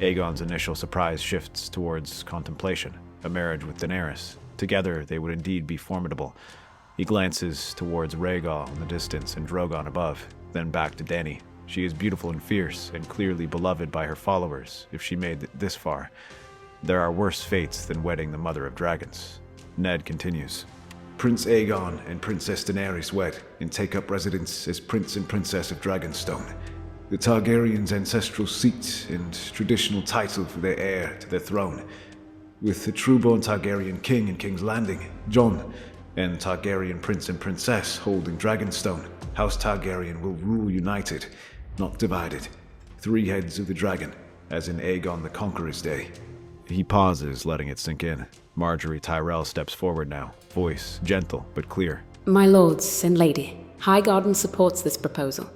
Aegon's initial surprise shifts towards contemplation, a marriage with Daenerys. Together, they would indeed be formidable. He glances towards Rhaegal in the distance and Drogon above, then back to Dany. She is beautiful and fierce, and clearly beloved by her followers, if she made it this far. There are worse fates than wedding the mother of dragons. Ned continues. Prince Aegon and Princess Daenerys wed and take up residence as Prince and Princess of Dragonstone, the Targaryens' ancestral seat and traditional title for their heir to their throne. With the true-born Targaryen king in King's Landing, Jon, and Targaryen prince and princess holding Dragonstone, House Targaryen will rule united, not divided. 3 heads of the dragon, as in Aegon the Conqueror's day. He pauses, letting it sink in. Margaery Tyrell steps forward now, voice gentle but clear. My lords and lady, High Garden supports this proposal.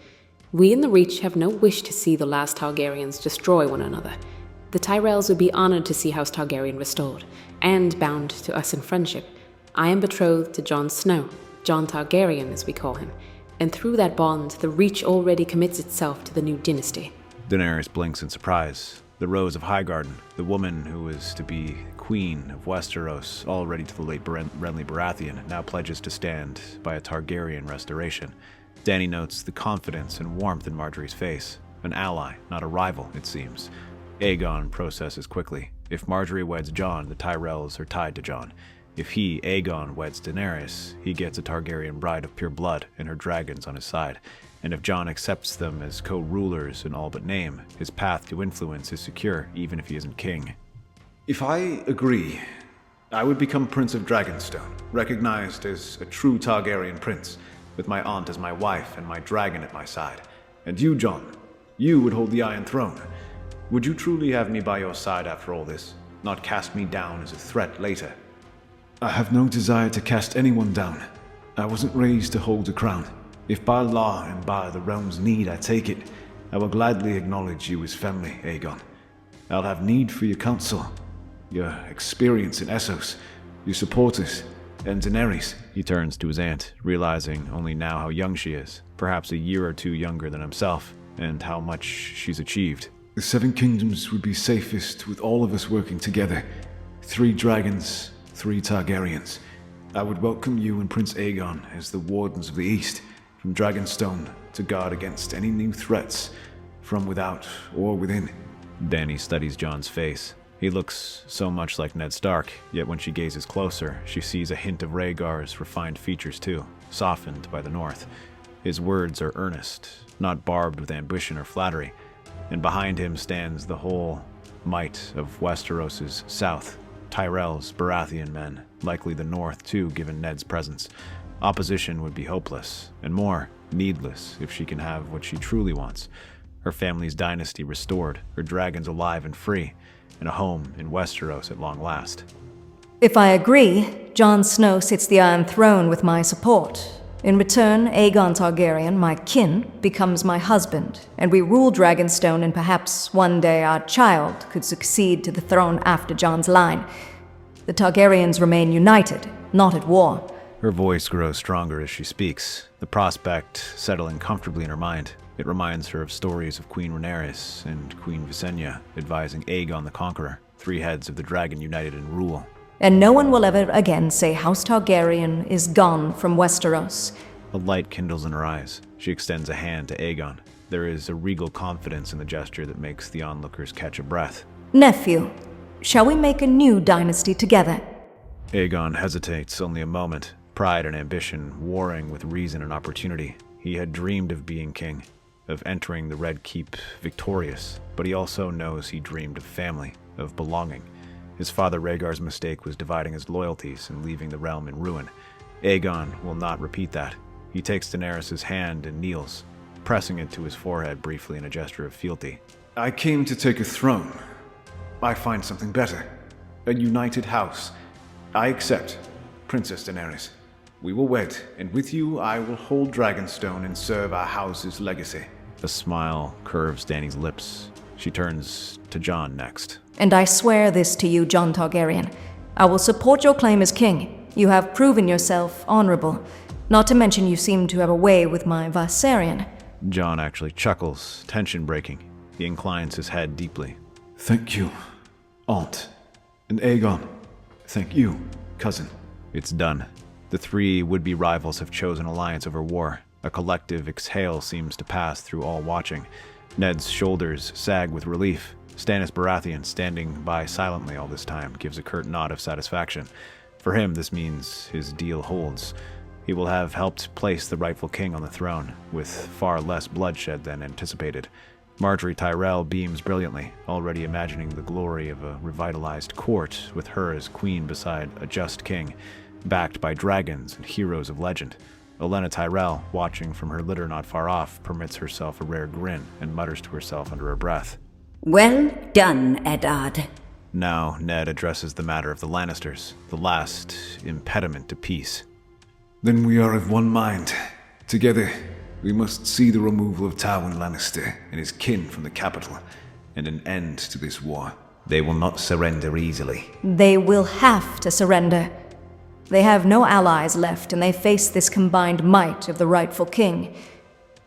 We in the Reach have no wish to see the last Targaryens destroy one another. The Tyrells would be honored to see House Targaryen restored, and bound to us in friendship. I am betrothed to Jon Snow, Jon Targaryen as we call him, and through that bond, the Reach already commits itself to the new dynasty. Daenerys blinks in surprise. The Rose of Highgarden, the woman who is to be Queen of Westeros, already to the late Renly Baratheon, now pledges to stand by a Targaryen restoration. Dany notes the confidence and warmth in Margaery's face. An ally, not a rival, it seems. Aegon processes quickly. If Margaery weds Jon, the Tyrells are tied to Jon. If he, Aegon, weds Daenerys, he gets a Targaryen bride of pure blood and her dragons on his side. And if Jon accepts them as co-rulers in all but name, his path to influence is secure, even if he isn't king. If I agree, I would become Prince of Dragonstone, recognized as a true Targaryen prince. with my aunt as my wife and my dragon at my side. And you, John, you would hold the Iron Throne. Would you truly have me by your side after all this, not cast me down as a threat later? I have no desire to cast anyone down. I wasn't raised to hold a crown. If by law and by the realm's need I take it, I will gladly acknowledge you as family, Aegon. I'll have need for your counsel, your experience in Essos, your supporters, and Daenerys. He turns to his aunt, realizing only now how young she is, perhaps a year or two younger than himself, and how much she's achieved. The Seven Kingdoms would be safest with all of us working together. 3 dragons, 3 Targaryens. I would welcome you and Prince Aegon as the Wardens of the East, from Dragonstone to guard against any new threats, from without or within. Dany studies Jon's face. He looks so much like Ned Stark, yet when she gazes closer, she sees a hint of Rhaegar's refined features too, softened by the North. His words are earnest, not barbed with ambition or flattery, and behind him stands the whole might of Westeros's south, Tyrell's Baratheon men, likely the North too given Ned's presence. Opposition would be hopeless, and more, needless if she can have what she truly wants. Her family's dynasty restored, her dragons alive and free, and a home in Westeros at long last. If I agree, Jon Snow sits the Iron Throne with my support. In return, Aegon Targaryen, my kin, becomes my husband, and we rule Dragonstone, and perhaps one day our child could succeed to the throne after Jon's line. The Targaryens remain united, not at war. Her voice grows stronger as she speaks, the prospect settling comfortably in her mind. It reminds her of stories of Queen Rhaenyra and Queen Visenya advising Aegon the Conqueror, 3 heads of the dragon united in rule. And no one will ever again say House Targaryen is gone from Westeros. A light kindles in her eyes. She extends a hand to Aegon. There is a regal confidence in the gesture that makes the onlookers catch a breath. Nephew, shall we make a new dynasty together? Aegon hesitates only a moment, pride and ambition warring with reason and opportunity. He had dreamed of being king, of entering the Red Keep victorious, but he also knows he dreamed of family, of belonging. His father Rhaegar's mistake was dividing his loyalties and leaving the realm in ruin. Aegon will not repeat that. He takes Daenerys' hand and kneels, pressing it to his forehead briefly in a gesture of fealty. I came to take a throne. I find something better. A united house. I accept, Princess Daenerys. We will wed, and with you I will hold Dragonstone and serve our house's legacy. A smile curves Dany's lips. She turns to Jon next. And I swear this to you, Jon Targaryen. I will support your claim as king. You have proven yourself honorable. Not to mention you seem to have a way with my Viserion. Jon actually chuckles, tension breaking. He inclines his head deeply. Thank you, Aunt. And Aegon, thank you, cousin. It's done. The 3 would-be rivals have chosen alliance over war. A collective exhale seems to pass through all watching. Ned's shoulders sag with relief. Stannis Baratheon, standing by silently all this time, gives a curt nod of satisfaction. For him, this means his deal holds. He will have helped place the rightful king on the throne, with far less bloodshed than anticipated. Marjorie Tyrell beams brilliantly, already imagining the glory of a revitalized court with her as queen beside a just king, backed by dragons and heroes of legend. Olenna Tyrell, watching from her litter not far off, permits herself a rare grin and mutters to herself under her breath. Well done, Eddard. Now Ned addresses the matter of the Lannisters, the last impediment to peace. Then we are of one mind. Together, we must see the removal of Tywin Lannister and his kin from the capital, and an end to this war. They will not surrender easily. They will have to surrender. They have no allies left, and they face this combined might of the rightful king.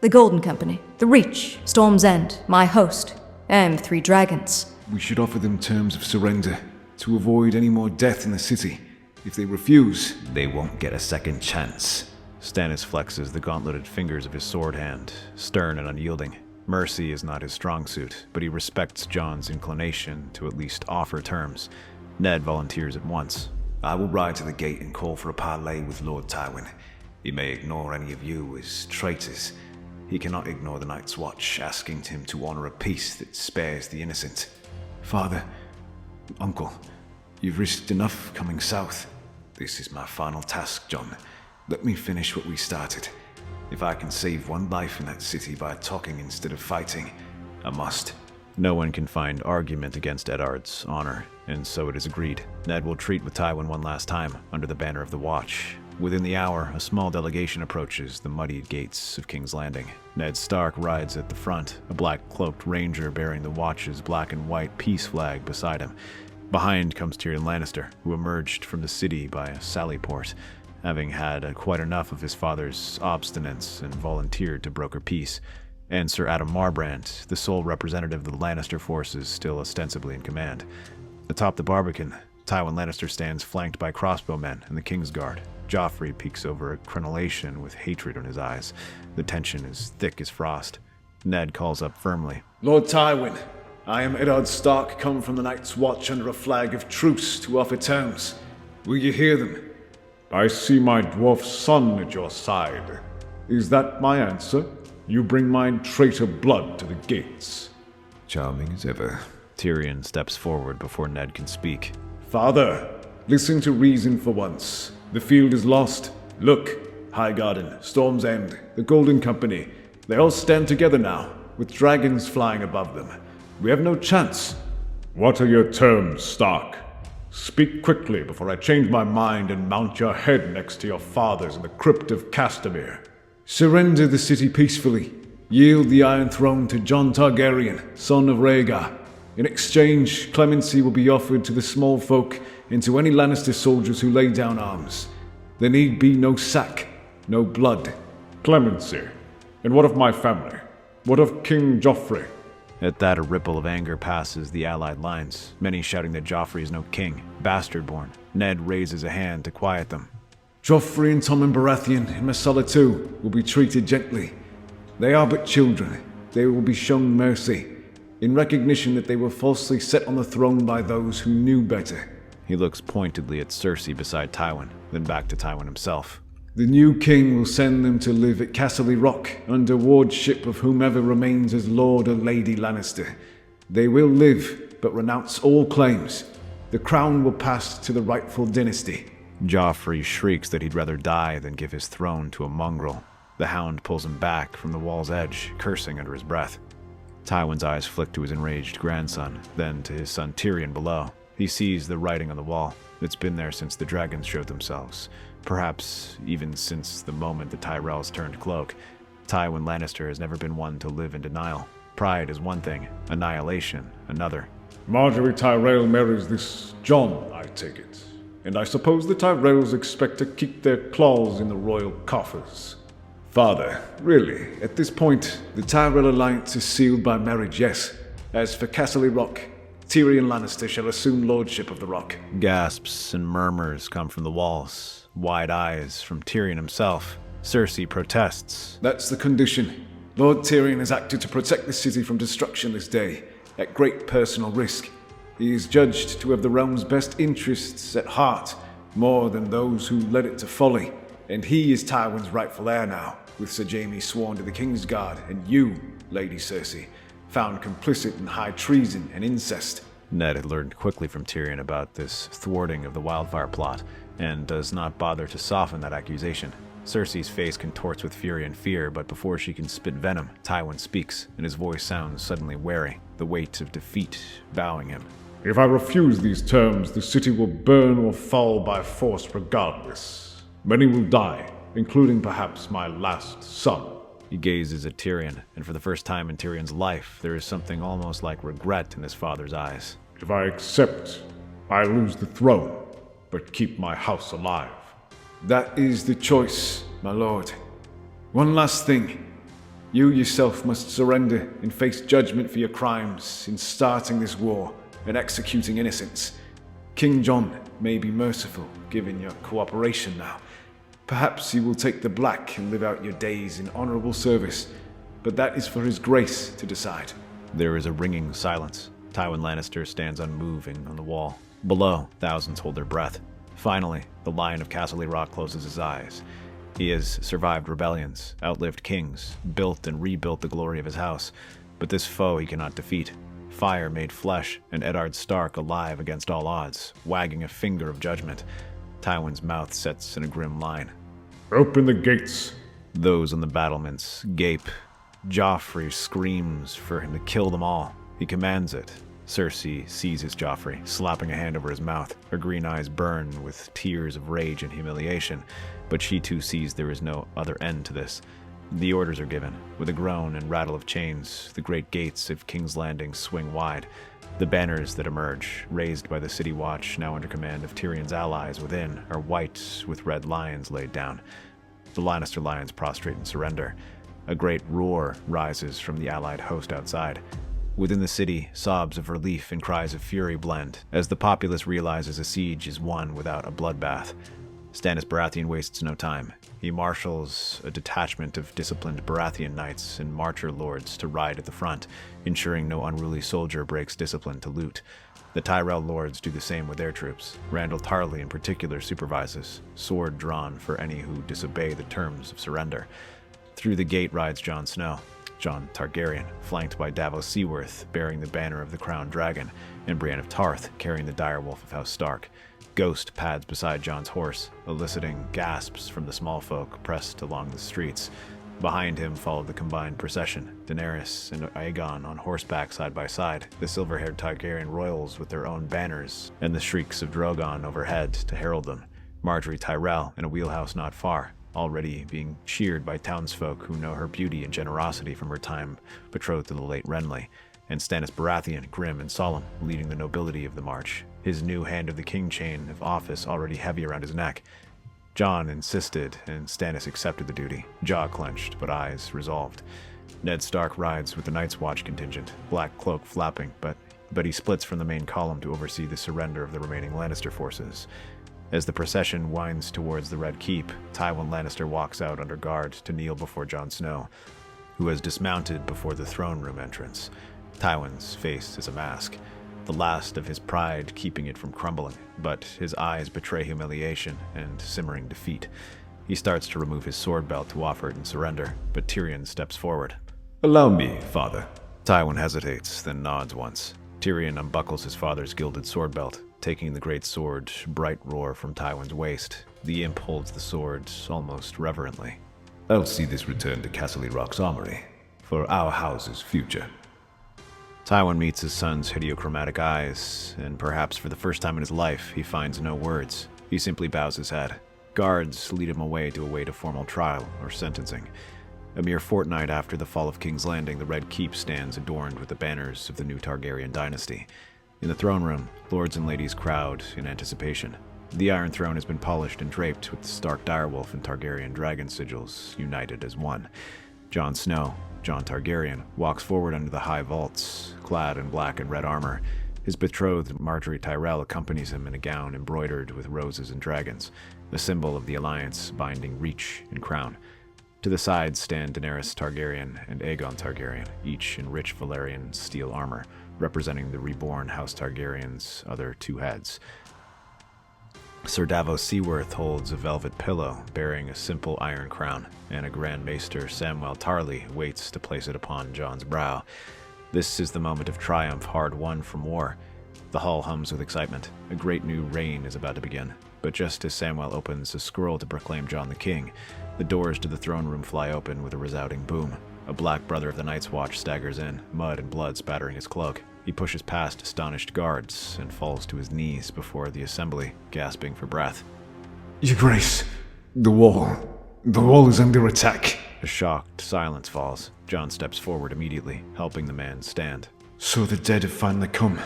The Golden Company, the Reach, Storm's End, my host, and 3 dragons. We should offer them terms of surrender, to avoid any more death in the city. If they refuse, they won't get a second chance. Stannis flexes the gauntleted fingers of his sword hand, stern and unyielding. Mercy is not his strong suit, but he respects Jon's inclination to at least offer terms. Ned volunteers at once. I will ride to the gate and call for a parley with Lord Tywin. He may ignore any of you as traitors. He cannot ignore the Night's Watch, asking him to honor a peace that spares the innocent. Father, Uncle, you've risked enough coming south. This is my final task, Jon. Let me finish what we started. If I can save one life in that city by talking instead of fighting, I must. No one can find argument against Eddard's honor, and so it is agreed. Ned will treat with Tywin one last time, under the banner of the Watch. Within the hour, a small delegation approaches the muddied gates of King's Landing. Ned Stark rides at the front, a black cloaked ranger bearing the Watch's black and white peace flag beside him. Behind comes Tyrion Lannister, who emerged from the city by a sallyport, having had quite enough of his father's obstinance and volunteered to broker peace. And Sir Adam Marbrand, the sole representative of the Lannister forces still ostensibly in command. Atop the Barbican, Tywin Lannister stands flanked by crossbowmen and the Kingsguard. Joffrey peeks over a crenellation with hatred in his eyes. The tension is thick as frost. Ned calls up firmly. Lord Tywin, I am Eddard Stark, come from the Night's Watch under a flag of truce to offer terms. Will you hear them? I see my dwarf son at your side. Is that my answer? You bring my traitor blood to the gates. Charming as ever. Tyrion steps forward before Ned can speak. Father, listen to reason for once. The field is lost. Look, Highgarden, Storm's End, the Golden Company. They all stand together now, with dragons flying above them. We have no chance. What are your terms, Stark? Speak quickly before I change my mind and mount your head next to your father's in the crypt of Castamere. Surrender the city peacefully. Yield the Iron Throne to Jon Targaryen, son of Rhaegar. In exchange, clemency will be offered to the small folk and to any Lannister soldiers who lay down arms. There need be no sack, no blood. Clemency? And what of my family? What of King Joffrey? At that, a ripple of anger passes the allied lines, many shouting that Joffrey is no king, bastard-born. Ned raises a hand to quiet them. Joffrey and Tommen Baratheon and Myrcella too will be treated gently. They are but children. They will be shown mercy, in recognition that they were falsely set on the throne by those who knew better. He looks pointedly at Cersei beside Tywin, then back to Tywin himself. The new king will send them to live at Castle Rock under wardship of whomever remains as Lord or Lady Lannister. They will live, but renounce all claims. The crown will pass to the rightful dynasty. Joffrey shrieks that he'd rather die than give his throne to a mongrel. The Hound pulls him back from the wall's edge, cursing under his breath. Tywin's eyes flick to his enraged grandson, then to his son Tyrion below. He sees the writing on the wall. It's been there since the dragons showed themselves. Perhaps even since the moment the Tyrells turned cloak. Tywin Lannister has never been one to live in denial. Pride is one thing, annihilation another. Marjorie Tyrell marries this Jon, I take it. And I suppose the Tyrells expect to keep their claws in the royal coffers. Father, really, at this point, the Tyrell alliance is sealed by marriage, yes. As for Castle Rock, Tyrion Lannister shall assume lordship of the Rock. Gasps and murmurs come from the walls, wide eyes from Tyrion himself. Cersei protests. That's the condition. Lord Tyrion has acted to protect the city from destruction this day, at great personal risk. He is judged to have the realm's best interests at heart, more than those who led it to folly. And he is Tywin's rightful heir now, with Sir Jaime sworn to the Kingsguard, and you, Lady Cersei, found complicit in high treason and incest. Ned had learned quickly from Tyrion about this thwarting of the wildfire plot, and does not bother to soften that accusation. Cersei's face contorts with fury and fear, but before she can spit venom, Tywin speaks, and his voice sounds suddenly wary, the weight of defeat bowing him. If I refuse these terms, the city will burn or fall by force regardless. Many will die, including perhaps my last son. He gazes at Tyrion, and for the first time in Tyrion's life, there is something almost like regret in his father's eyes. If I accept, I lose the throne, but keep my house alive. That is the choice, my lord. One last thing. You yourself must surrender and face judgment for your crimes in starting this war and executing innocents. King Jon may be merciful, given your cooperation now. Perhaps you will take the black and live out your days in honorable service, but that is for his grace to decide. There is a ringing silence. Tywin Lannister stands unmoving on the wall. Below, thousands hold their breath. Finally, the Lion of Castle Rock closes his eyes. He has survived rebellions, outlived kings, built and rebuilt the glory of his house, but this foe he cannot defeat. Fire made flesh, and Eddard Stark alive against all odds, wagging a finger of judgment. Tywin's mouth sets in a grim line. Open the gates. Those on the battlements gape. Joffrey screams for him to kill them all. He commands it. Cersei seizes Joffrey, slapping a hand over his mouth. Her green eyes burn with tears of rage and humiliation, but she too sees there is no other end to this. The orders are given. With a groan and rattle of chains, the great gates of King's Landing swing wide. The banners that emerge, raised by the City Watch, now under command of Tyrion's allies within, are white with red lions laid down. The Lannister lions prostrate in surrender. A great roar rises from the allied host outside. Within the city, sobs of relief and cries of fury blend, as the populace realizes a siege is won without a bloodbath. Stannis Baratheon wastes no time. He marshals a detachment of disciplined Baratheon knights and marcher lords to ride at the front, ensuring no unruly soldier breaks discipline to loot. The Tyrell lords do the same with their troops. Randyll Tarly in particular supervises, sword drawn for any who disobey the terms of surrender. Through the gate rides Jon Snow, Jon Targaryen, flanked by Davos Seaworth bearing the banner of the Crowned Dragon, and Brienne of Tarth carrying the direwolf of House Stark. Ghost pads beside Jon's horse, eliciting gasps from the small folk pressed along the streets. Behind him followed the combined procession, Daenerys and Aegon on horseback side by side, the silver-haired Targaryen royals with their own banners, and the shrieks of Drogon overhead to herald them. Margaery Tyrell in a wheelhouse not far, already being cheered by townsfolk who know her beauty and generosity from her time betrothed to the late Renly, and Stannis Baratheon, grim and solemn, leading the nobility of the march, his new Hand of the King chain of office already heavy around his neck. Jon insisted, and Stannis accepted the duty, jaw clenched but eyes resolved. Ned Stark rides with the Night's Watch contingent, black cloak flapping, but he splits from the main column to oversee the surrender of the remaining Lannister forces. As the procession winds towards the Red Keep, Tywin Lannister walks out under guard to kneel before Jon Snow, who has dismounted before the throne room entrance. Tywin's face is a mask, the last of his pride keeping it from crumbling, but his eyes betray humiliation and simmering defeat. He starts to remove his sword belt to offer it in surrender, but Tyrion steps forward. Allow me, father. Tywin hesitates, then nods once. Tyrion unbuckles his father's gilded sword belt, taking the great sword, bright roar from Tywin's waist. The imp holds the sword almost reverently. I'll see this return to Castle Rock's armory, for our house's future. Tywin meets his son's hidiochromatic eyes, and perhaps for the first time in his life, he finds no words. He simply bows his head. Guards lead him away to await a formal trial or sentencing. A mere fortnight after the fall of King's Landing, the Red Keep stands adorned with the banners of the new Targaryen dynasty. In the throne room, lords and ladies crowd in anticipation. The Iron Throne has been polished and draped with the Stark direwolf and Targaryen dragon sigils united as one. Jon Snow, Jon Targaryen, walks forward under the high vaults, clad in black and red armor. His betrothed Margaery Tyrell accompanies him in a gown embroidered with roses and dragons, a symbol of the alliance binding reach and crown. To the sides stand Daenerys Targaryen and Aegon Targaryen, each in rich Valyrian steel armor, representing the reborn House Targaryen's other two heads. Sir Davos Seaworth holds a velvet pillow bearing a simple iron crown, and a Grand Maester Samwell Tarly waits to place it upon Jon's brow. This is the moment of triumph hard won from war. The hall hums with excitement. A great new reign is about to begin. But just as Samwell opens a scroll to proclaim Jon the King, the doors to the throne room fly open with a resounding boom. A black brother of the Night's Watch staggers in, mud and blood spattering his cloak. He pushes past astonished guards and falls to his knees before the assembly, gasping for breath. Your Grace, the wall is under attack. A shocked silence falls. Jon steps forward immediately, helping the man stand. So the dead have finally come.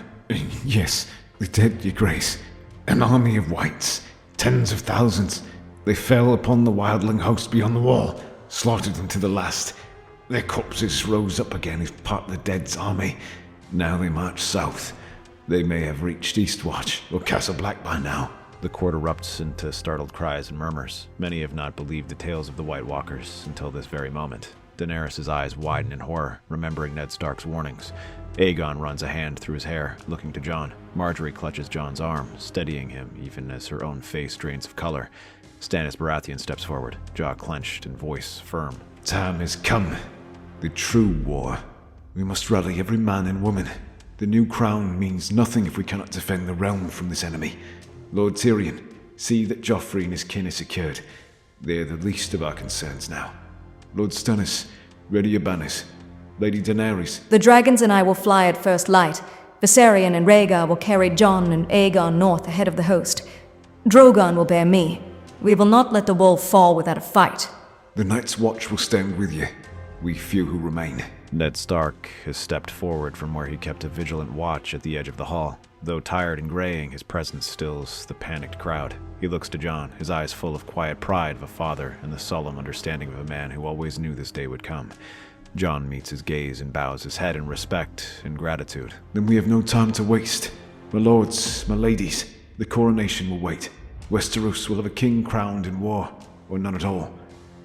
Yes, the dead, Your Grace. An army of whites, tens of thousands. They fell upon the wildling host beyond the wall, slaughtered them to the last. Their corpses rose up again as part of the dead's army. Now they march south. They may have reached Eastwatch or Castle Black by now. The court erupts into startled cries and murmurs. Many have not believed the tales of the White Walkers until this very moment. Daenerys' eyes widen in horror, remembering Ned Stark's warnings. Aegon runs a hand through his hair, looking to Jon. Margaery clutches Jon's arm, steadying him even as her own face drains of color. Stannis Baratheon steps forward, jaw clenched and voice firm. Time has come. The true war. We must rally every man and woman. The new crown means nothing if we cannot defend the realm from this enemy. Lord Tyrion, see that Joffrey and his kin are secured. They are the least of our concerns now. Lord Stannis, ready your banners. Lady Daenerys, The dragons and I will fly at first light. Viserion and Rhaegar will carry Jon and Aegon north ahead of the host. Drogon will bear me. We will not let the wall fall without a fight. the Night's Watch will stand with you, we few who remain. Ned Stark has stepped forward from where he kept a vigilant watch at the edge of the hall. Though tired and graying, his presence stills the panicked crowd. He looks to Jon, his eyes full of quiet pride of a father and the solemn understanding of a man who always knew this day would come. Jon meets his gaze and bows his head in respect and gratitude. Then we have no time to waste. My lords, my ladies, the coronation will wait. Westeros will have a king crowned in war, or none at all.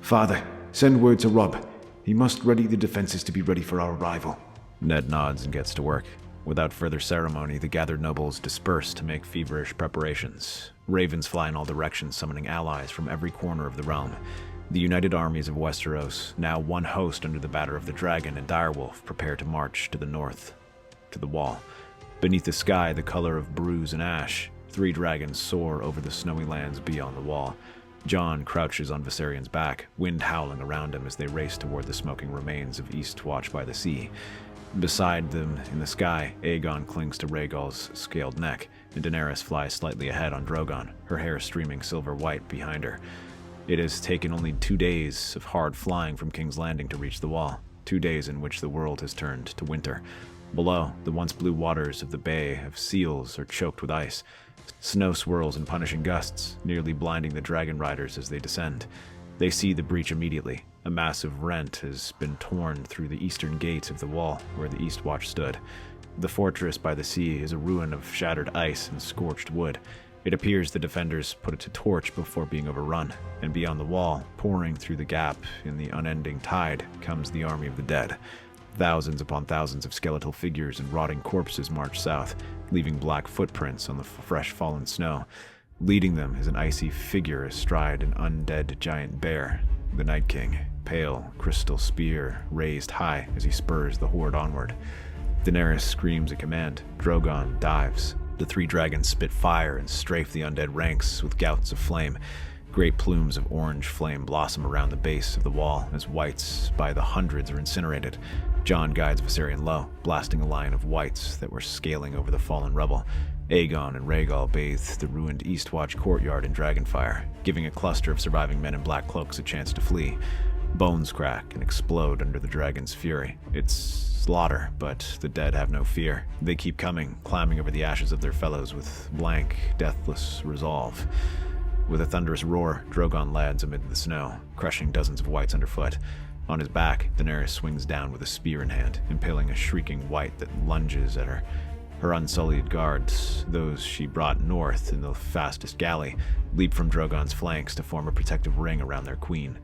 Father, send word to Robb. He must ready the defenses to be ready for our arrival. Ned nods and gets to work. Without further ceremony, the gathered nobles disperse to make feverish preparations. Ravens fly in all directions, summoning allies from every corner of the realm. The united armies of Westeros, now one host under the banner of the dragon and direwolf, prepare to march to the north, to the wall. Beneath the sky, the color of bruise and ash, 3 dragons soar over the snowy lands beyond the wall. Jon crouches on Viserion's back, wind howling around him as they race toward the smoking remains of Eastwatch by the sea. Beside them, in the sky, Aegon clings to Rhaegal's scaled neck, and Daenerys flies slightly ahead on Drogon, her hair streaming silver white behind her. It has taken only 2 days of hard flying from King's Landing to reach the wall, 2 days in which the world has turned to winter. Below, the once blue waters of the bay of seals are choked with ice. Snow swirls in punishing gusts, nearly blinding the dragon riders as they descend. They see the breach immediately. A massive rent has been torn through the eastern gate of the wall where the Eastwatch stood. The fortress by the sea is a ruin of shattered ice and scorched wood. It appears the defenders put it to torch before being overrun, and beyond the wall, pouring through the gap in the unending tide, comes the army of the dead. Thousands upon thousands of skeletal figures and rotting corpses march south, leaving black footprints on the fresh fallen snow. Leading them is an icy figure astride an undead giant bear, the Night King, pale crystal spear raised high as he spurs the horde onward. Daenerys screams a command. Drogon dives. The 3 dragons spit fire and strafe the undead ranks with gouts of flame. Great plumes of orange flame blossom around the base of the wall as whites by the hundreds are incinerated. Jon guides Viserion low, blasting a line of whites that were scaling over the fallen rubble. Aegon and Rhaegal bathe the ruined Eastwatch courtyard in dragonfire, giving a cluster of surviving men in black cloaks a chance to flee. Bones crack and explode under the dragon's fury. It's slaughter, but the dead have no fear. They keep coming, climbing over the ashes of their fellows with blank, deathless resolve. With a thunderous roar, Drogon lands amid the snow, crushing dozens of whites underfoot. On his back, Daenerys swings down with a spear in hand, impaling a shrieking wight that lunges at her. Her unsullied guards, those she brought north in the fastest galley, leap from Drogon's flanks to form a protective ring around their queen.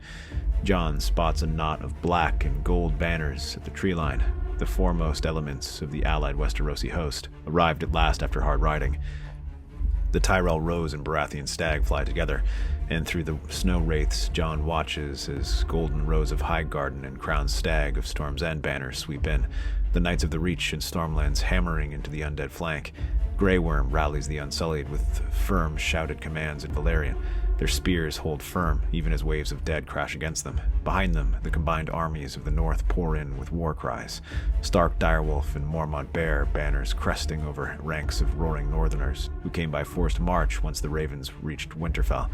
Jon spots a knot of black and gold banners at the tree line. The foremost elements of the allied Westerosi host arrived at last after hard riding. The Tyrell Rose and Baratheon Stag fly together, and through the snow wraiths, Jon watches as Golden Rose of Highgarden and Crowned Stag of Storm's End banners sweep in, the Knights of the Reach and Stormlands hammering into the undead flank. Grey Worm rallies the Unsullied with firm, shouted commands in Valyrian. Their spears hold firm, even as waves of dead crash against them. Behind them, the combined armies of the north pour in with war cries. Stark Direwolf and Mormont Bear banners cresting over ranks of roaring northerners who came by forced march once the Ravens reached Winterfell.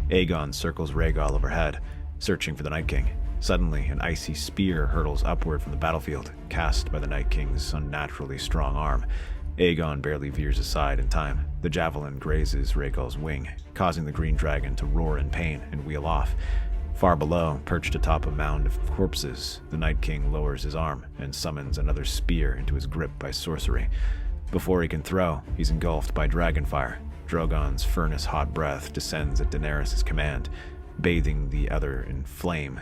Aegon circles Rhaegal overhead, searching for the Night King. Suddenly, an icy spear hurtles upward from the battlefield, cast by the Night King's unnaturally strong arm. Aegon barely veers aside in time. The javelin grazes Rhaegal's wing, causing the green dragon to roar in pain and wheel off. Far below, perched atop a mound of corpses, the Night King lowers his arm and summons another spear into his grip by sorcery. Before he can throw, he's engulfed by dragonfire. Drogon's furnace-hot breath descends at Daenerys' command, bathing the other in flame.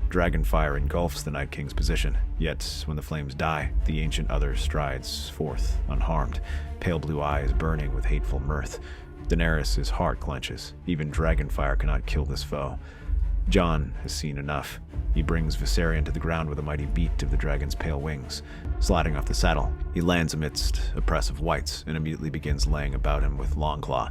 Dragonfire engulfs the Night King's position, yet when the flames die, the ancient other strides forth, unharmed, pale blue eyes burning with hateful mirth. Daenerys' heart clenches. Even dragonfire cannot kill this foe. Jon has seen enough. He brings Viserion to the ground with a mighty beat of the dragon's pale wings. Sliding off the saddle, he lands amidst a press of wights and immediately begins laying about him with Longclaw.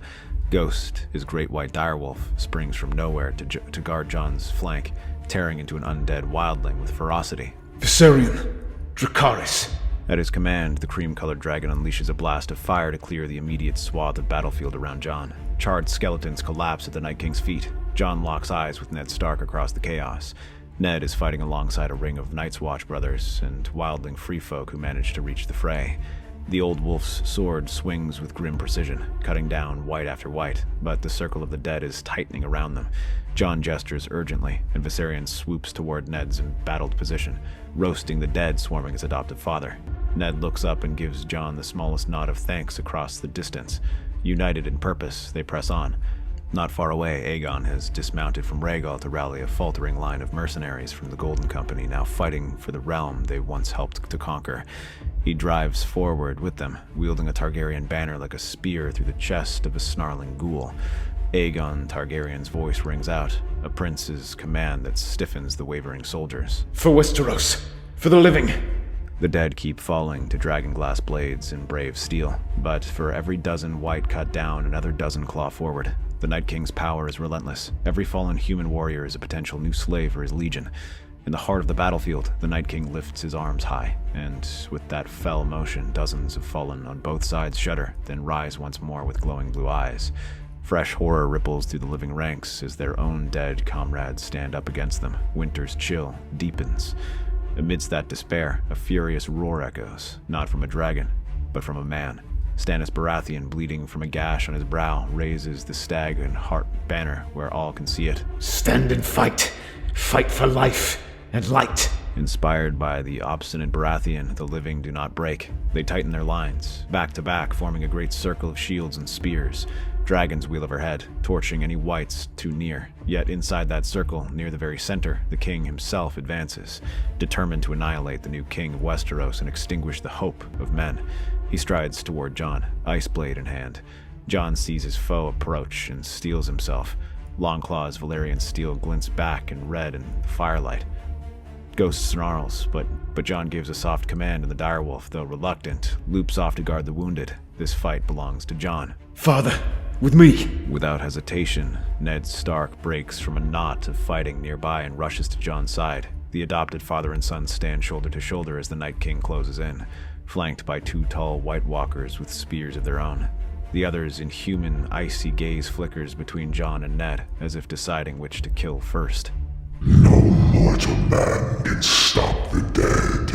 Ghost, his great white direwolf, springs from nowhere to guard Jon's flank, tearing into an undead wildling with ferocity. Viserion! Dracarys! At his command, the cream-colored dragon unleashes a blast of fire to clear the immediate swath of battlefield around Jon. Charred skeletons collapse at the Night King's feet. Jon locks eyes with Ned Stark across the chaos. Ned is fighting alongside a ring of Night's Watch brothers and wildling free folk who manage to reach the fray. The old wolf's sword swings with grim precision, cutting down wight after wight, but the circle of the dead is tightening around them. Jon gestures urgently, and Viserion swoops toward Ned's embattled position, roasting the dead swarming his adoptive father. Ned looks up and gives Jon the smallest nod of thanks across the distance. United in purpose, they press on. Not far away, Aegon has dismounted from Rhaegal to rally a faltering line of mercenaries from the Golden Company, now fighting for the realm they once helped to conquer. He drives forward with them, wielding a Targaryen banner like a spear through the chest of a snarling ghoul. Aegon Targaryen's voice rings out, a prince's command that stiffens the wavering soldiers. For Westeros! For the living! The dead keep falling to dragonglass blades and brave steel, but for every dozen white cut down, another dozen claw forward. The Night King's power is relentless. Every fallen human warrior is a potential new slave for his legion. In the heart of the battlefield, the Night King lifts his arms high, and with that fell motion, dozens of fallen on both sides shudder, then rise once more with glowing blue eyes. Fresh horror ripples through the living ranks as their own dead comrades stand up against them. Winter's chill deepens. Amidst that despair, a furious roar echoes, not from a dragon, but from a man. Stannis Baratheon, bleeding from a gash on his brow, raises the stag and heart banner where all can see it. Stand and fight! Fight for life and light! Inspired by the obstinate Baratheon, the living do not break. They tighten their lines, back to back, forming a great circle of shields and spears. Dragons wheel overhead, torching any wights too near. Yet inside that circle, near the very center, the king himself advances, determined to annihilate the new king of Westeros and extinguish the hope of men. He strides toward Jon, ice blade in hand. Jon sees his foe approach and steels himself. Longclaw's Valyrian steel glints back in red in the firelight. Ghost snarls, but Jon gives a soft command, and the direwolf, though reluctant, loops off to guard the wounded. This fight belongs to Jon. Father, with me! Without hesitation, Ned Stark breaks from a knot of fighting nearby and rushes to Jon's side. The adopted father and son stand shoulder to shoulder as the Night King closes in, flanked by two tall White Walkers with spears of their own. The other's inhuman, icy gaze flickers between Jon and Ned, as if deciding which to kill first. No mortal man can stop the dead.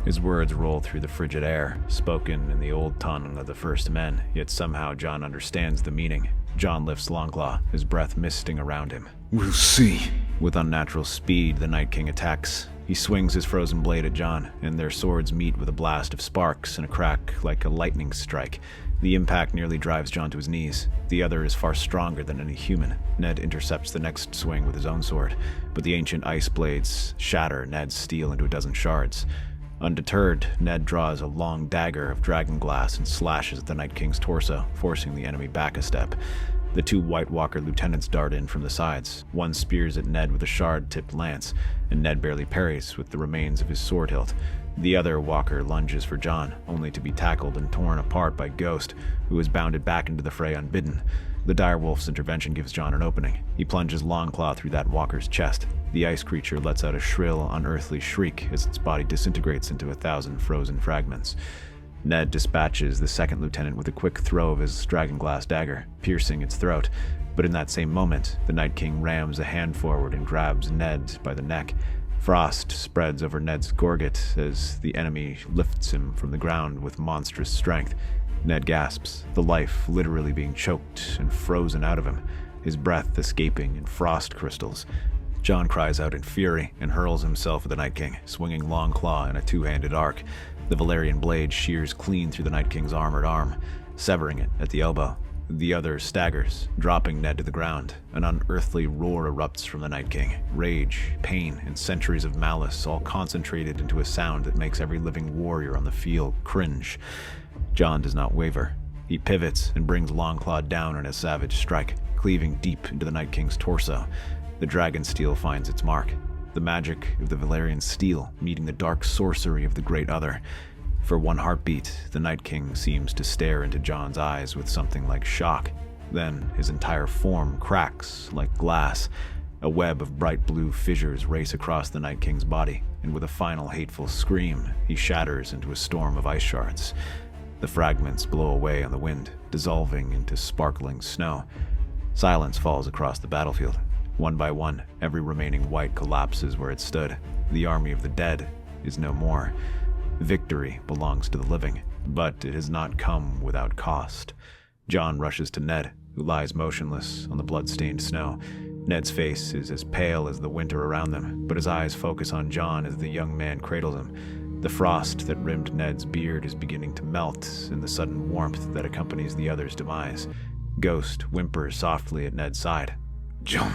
His words roll through the frigid air, spoken in the old tongue of the first men, yet somehow Jon understands the meaning. Jon lifts Longclaw, his breath misting around him. We'll see. With unnatural speed, the Night King attacks. He swings his frozen blade at Jon, and their swords meet with a blast of sparks and a crack like a lightning strike. The impact nearly drives Jon to his knees. The other is far stronger than any human. Ned intercepts the next swing with his own sword, but the ancient ice blades shatter Ned's steel into a dozen shards. Undeterred, Ned draws a long dagger of dragonglass and slashes at the Night King's torso, forcing the enemy back a step. The two White Walker lieutenants dart in from the sides. One spears at Ned with a shard-tipped lance, and Ned barely parries with the remains of his sword hilt. The other Walker lunges for Jon, only to be tackled and torn apart by Ghost, who is bounded back into the fray unbidden. The direwolf's intervention gives Jon an opening. He plunges Longclaw through that Walker's chest. The ice creature lets out a shrill, unearthly shriek as its body disintegrates into 1,000 frozen fragments. Ned dispatches the second lieutenant with a quick throw of his dragonglass dagger, piercing its throat. But in that same moment, the Night King rams a hand forward and grabs Ned by the neck. Frost spreads over Ned's gorget as the enemy lifts him from the ground with monstrous strength. Ned gasps, the life literally being choked and frozen out of him, his breath escaping in frost crystals. Jon cries out in fury and hurls himself at the Night King, swinging Longclaw in a two-handed arc. The Valyrian blade shears clean through the Night King's armored arm, severing it at the elbow. The other staggers, dropping Ned to the ground. An unearthly roar erupts from the Night King. Rage, pain, and centuries of malice all concentrated into a sound that makes every living warrior on the field cringe. Jon does not waver. He pivots and brings Longclaw down in a savage strike, cleaving deep into the Night King's torso. The dragon steel finds its mark. The magic of the Valyrian steel meeting the dark sorcery of the Great Other. For one heartbeat, the Night King seems to stare into Jon's eyes with something like shock. Then his entire form cracks like glass. A web of bright blue fissures race across the Night King's body, and with a final hateful scream, he shatters into a storm of ice shards. The fragments blow away on the wind, dissolving into sparkling snow. Silence falls across the battlefield. One by one, every remaining wight collapses where it stood. The army of the dead is no more. Victory belongs to the living, but it has not come without cost. Jon rushes to Ned, who lies motionless on the blood-stained snow. Ned's face is as pale as the winter around them, but his eyes focus on Jon as the young man cradles him. The frost that rimmed Ned's beard is beginning to melt in the sudden warmth that accompanies the other's demise. Ghost whimpers softly at Ned's side. Jon,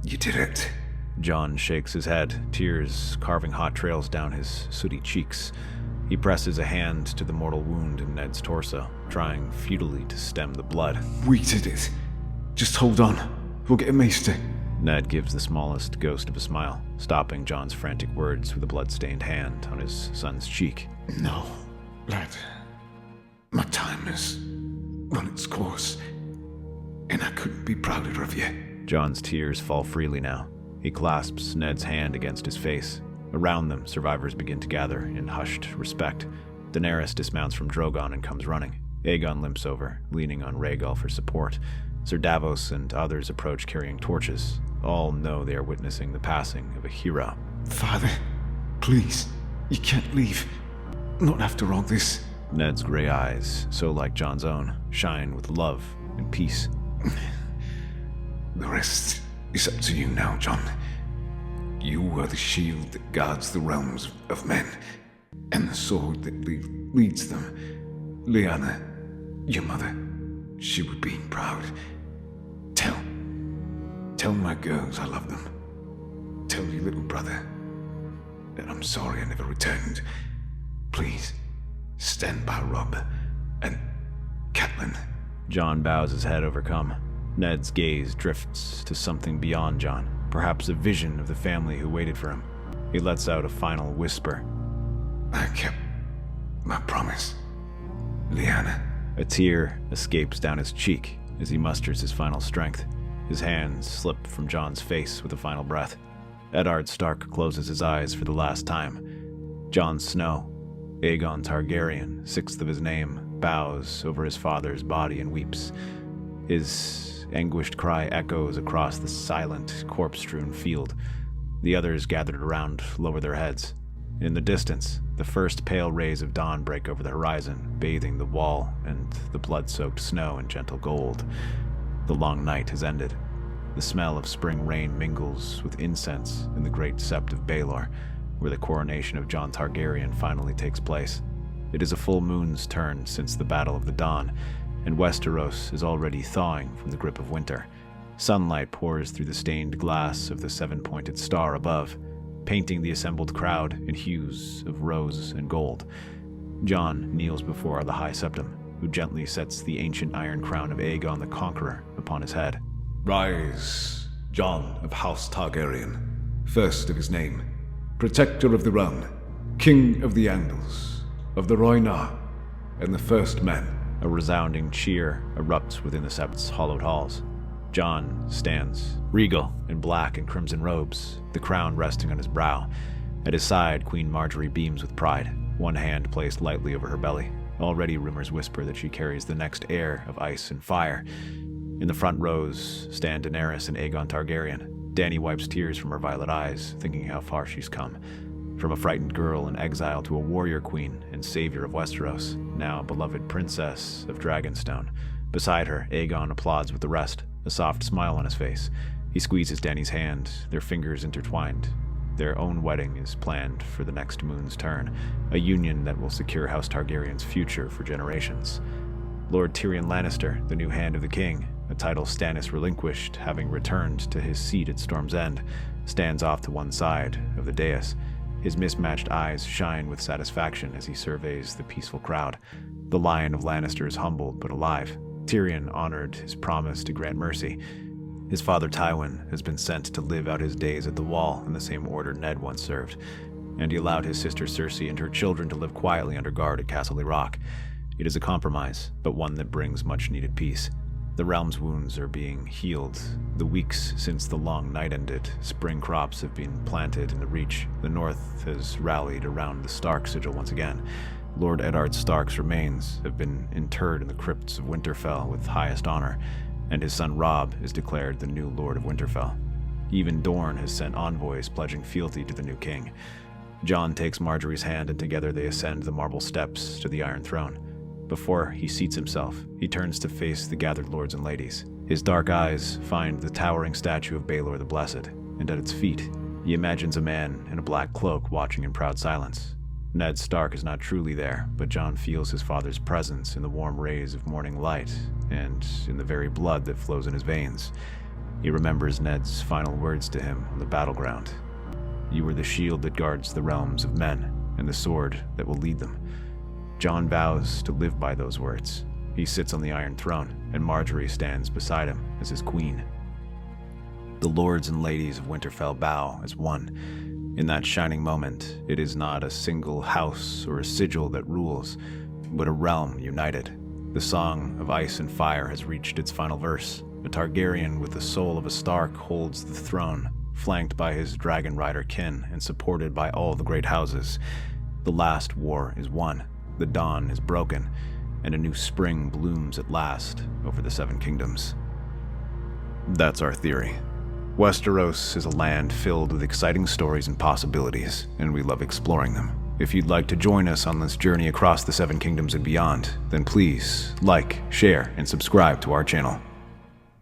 you did it. Jon shakes his head, tears carving hot trails down his sooty cheeks. He presses a hand to the mortal wound in Ned's torso, trying futilely to stem the blood. We did it. Just hold on. We'll get a maester. Ned gives the smallest ghost of a smile, stopping Jon's frantic words with a blood-stained hand on his son's cheek. No, lad. My time has run its course, and I couldn't be prouder of you. Jon's tears fall freely now. He clasps Ned's hand against his face. Around them, survivors begin to gather in hushed respect. Daenerys dismounts from Drogon and comes running. Aegon limps over, leaning on Rhaegal for support. Sir Davos and others approach carrying torches. All know they are witnessing the passing of a hero. Father, please, you can't leave. Not after all this. Ned's gray eyes, so like Jon's own, shine with love and peace. The rest is up to you now, Jon. You are the shield that guards the realms of men, and the sword that leads them. Lyanna, your mother, she would be proud. Tell my girls I love them. Tell your little brother that I'm sorry I never returned. Please, stand by Robb and Catelyn. Jon bows his head overcome. Ned's gaze drifts to something beyond Jon, perhaps a vision of the family who waited for him. He lets out a final whisper. I kept my promise, Lyanna. A tear escapes down his cheek as he musters his final strength. His hands slip from Jon's face with a final breath. Eddard Stark closes his eyes for the last time. Jon Snow, Aegon Targaryen, sixth of his name, bows over his father's body and weeps. His anguished cry echoes across the silent, corpse-strewn field. The others gathered around lower their heads. In the distance, the first pale rays of dawn break over the horizon, bathing the wall and the blood-soaked snow in gentle gold. The long night has ended. The smell of spring rain mingles with incense in the great sept of Baelor, where the coronation of Jon Targaryen finally takes place. It is a full moon's turn since the Battle of the Dawn, and Westeros is already thawing from the grip of winter. Sunlight pours through the stained glass of the seven-pointed star above, painting the assembled crowd in hues of rose and gold. Jon kneels before the High Septim, who gently sets the ancient iron crown of Aegon the Conqueror upon his head. Rise, Jon of House Targaryen, first of his name, protector of the realm, king of the Andals, of the Rhoynar, and the first men. A resounding cheer erupts within the Sept's hollowed halls. Jon stands, regal in black and crimson robes, the crown resting on his brow. At his side, Queen Marjorie beams with pride, one hand placed lightly over her belly. Already rumors whisper that she carries the next heir of ice and fire. In the front rows stand Daenerys and Aegon Targaryen. Dany wipes tears from her violet eyes, thinking how far she's come. From a frightened girl in exile to a warrior queen and savior of Westeros, now a beloved princess of Dragonstone. Beside her, Aegon applauds with the rest, a soft smile on his face. He squeezes Dany's hand, their fingers intertwined. Their own wedding is planned for the next moon's turn, a union that will secure House Targaryen's future for generations. Lord Tyrion Lannister, the new Hand of the King, a title Stannis relinquished having returned to his seat at Storm's End, stands off to one side of the dais. His mismatched eyes shine with satisfaction as he surveys the peaceful crowd. The Lion of Lannister is humbled but alive. Tyrion honored his promise to grant mercy. His father Tywin has been sent to live out his days at the Wall in the same order Ned once served, and he allowed his sister Cersei and her children to live quietly under guard at Castle Rock. It is a compromise, but one that brings much-needed peace. The realm's wounds are being healed. The weeks since the long night ended, spring crops have been planted in the Reach. The North has rallied around the Stark sigil once again. Lord Eddard Stark's remains have been interred in the crypts of Winterfell with highest honor, and his son Robb is declared the new Lord of Winterfell. Even Dorne has sent envoys pledging fealty to the new king. Jon takes Marjorie's hand, and together they ascend the marble steps to the Iron Throne. Before he seats himself, he turns to face the gathered lords and ladies. His dark eyes find the towering statue of Baelor the Blessed, and at its feet, he imagines a man in a black cloak watching in proud silence. Ned Stark is not truly there, but Jon feels his father's presence in the warm rays of morning light, and in the very blood that flows in his veins. He remembers Ned's final words to him on the battleground. "You are the shield that guards the realms of men, and the sword that will lead them." Jon vows to live by those words. He sits on the Iron Throne, and Marjorie stands beside him as his queen. The lords and ladies of Winterfell bow as one. In that shining moment, it is not a single house or a sigil that rules, but a realm united. The song of ice and fire has reached its final verse. A Targaryen with the soul of a Stark holds the throne, flanked by his dragon rider kin and supported by all the great houses. The last war is won. The dawn is broken, and a new spring blooms at last over the Seven Kingdoms. That's our theory. Westeros is a land filled with exciting stories and possibilities, and we love exploring them. If you'd like to join us on this journey across the Seven Kingdoms and beyond, then please like, share, and subscribe to our channel.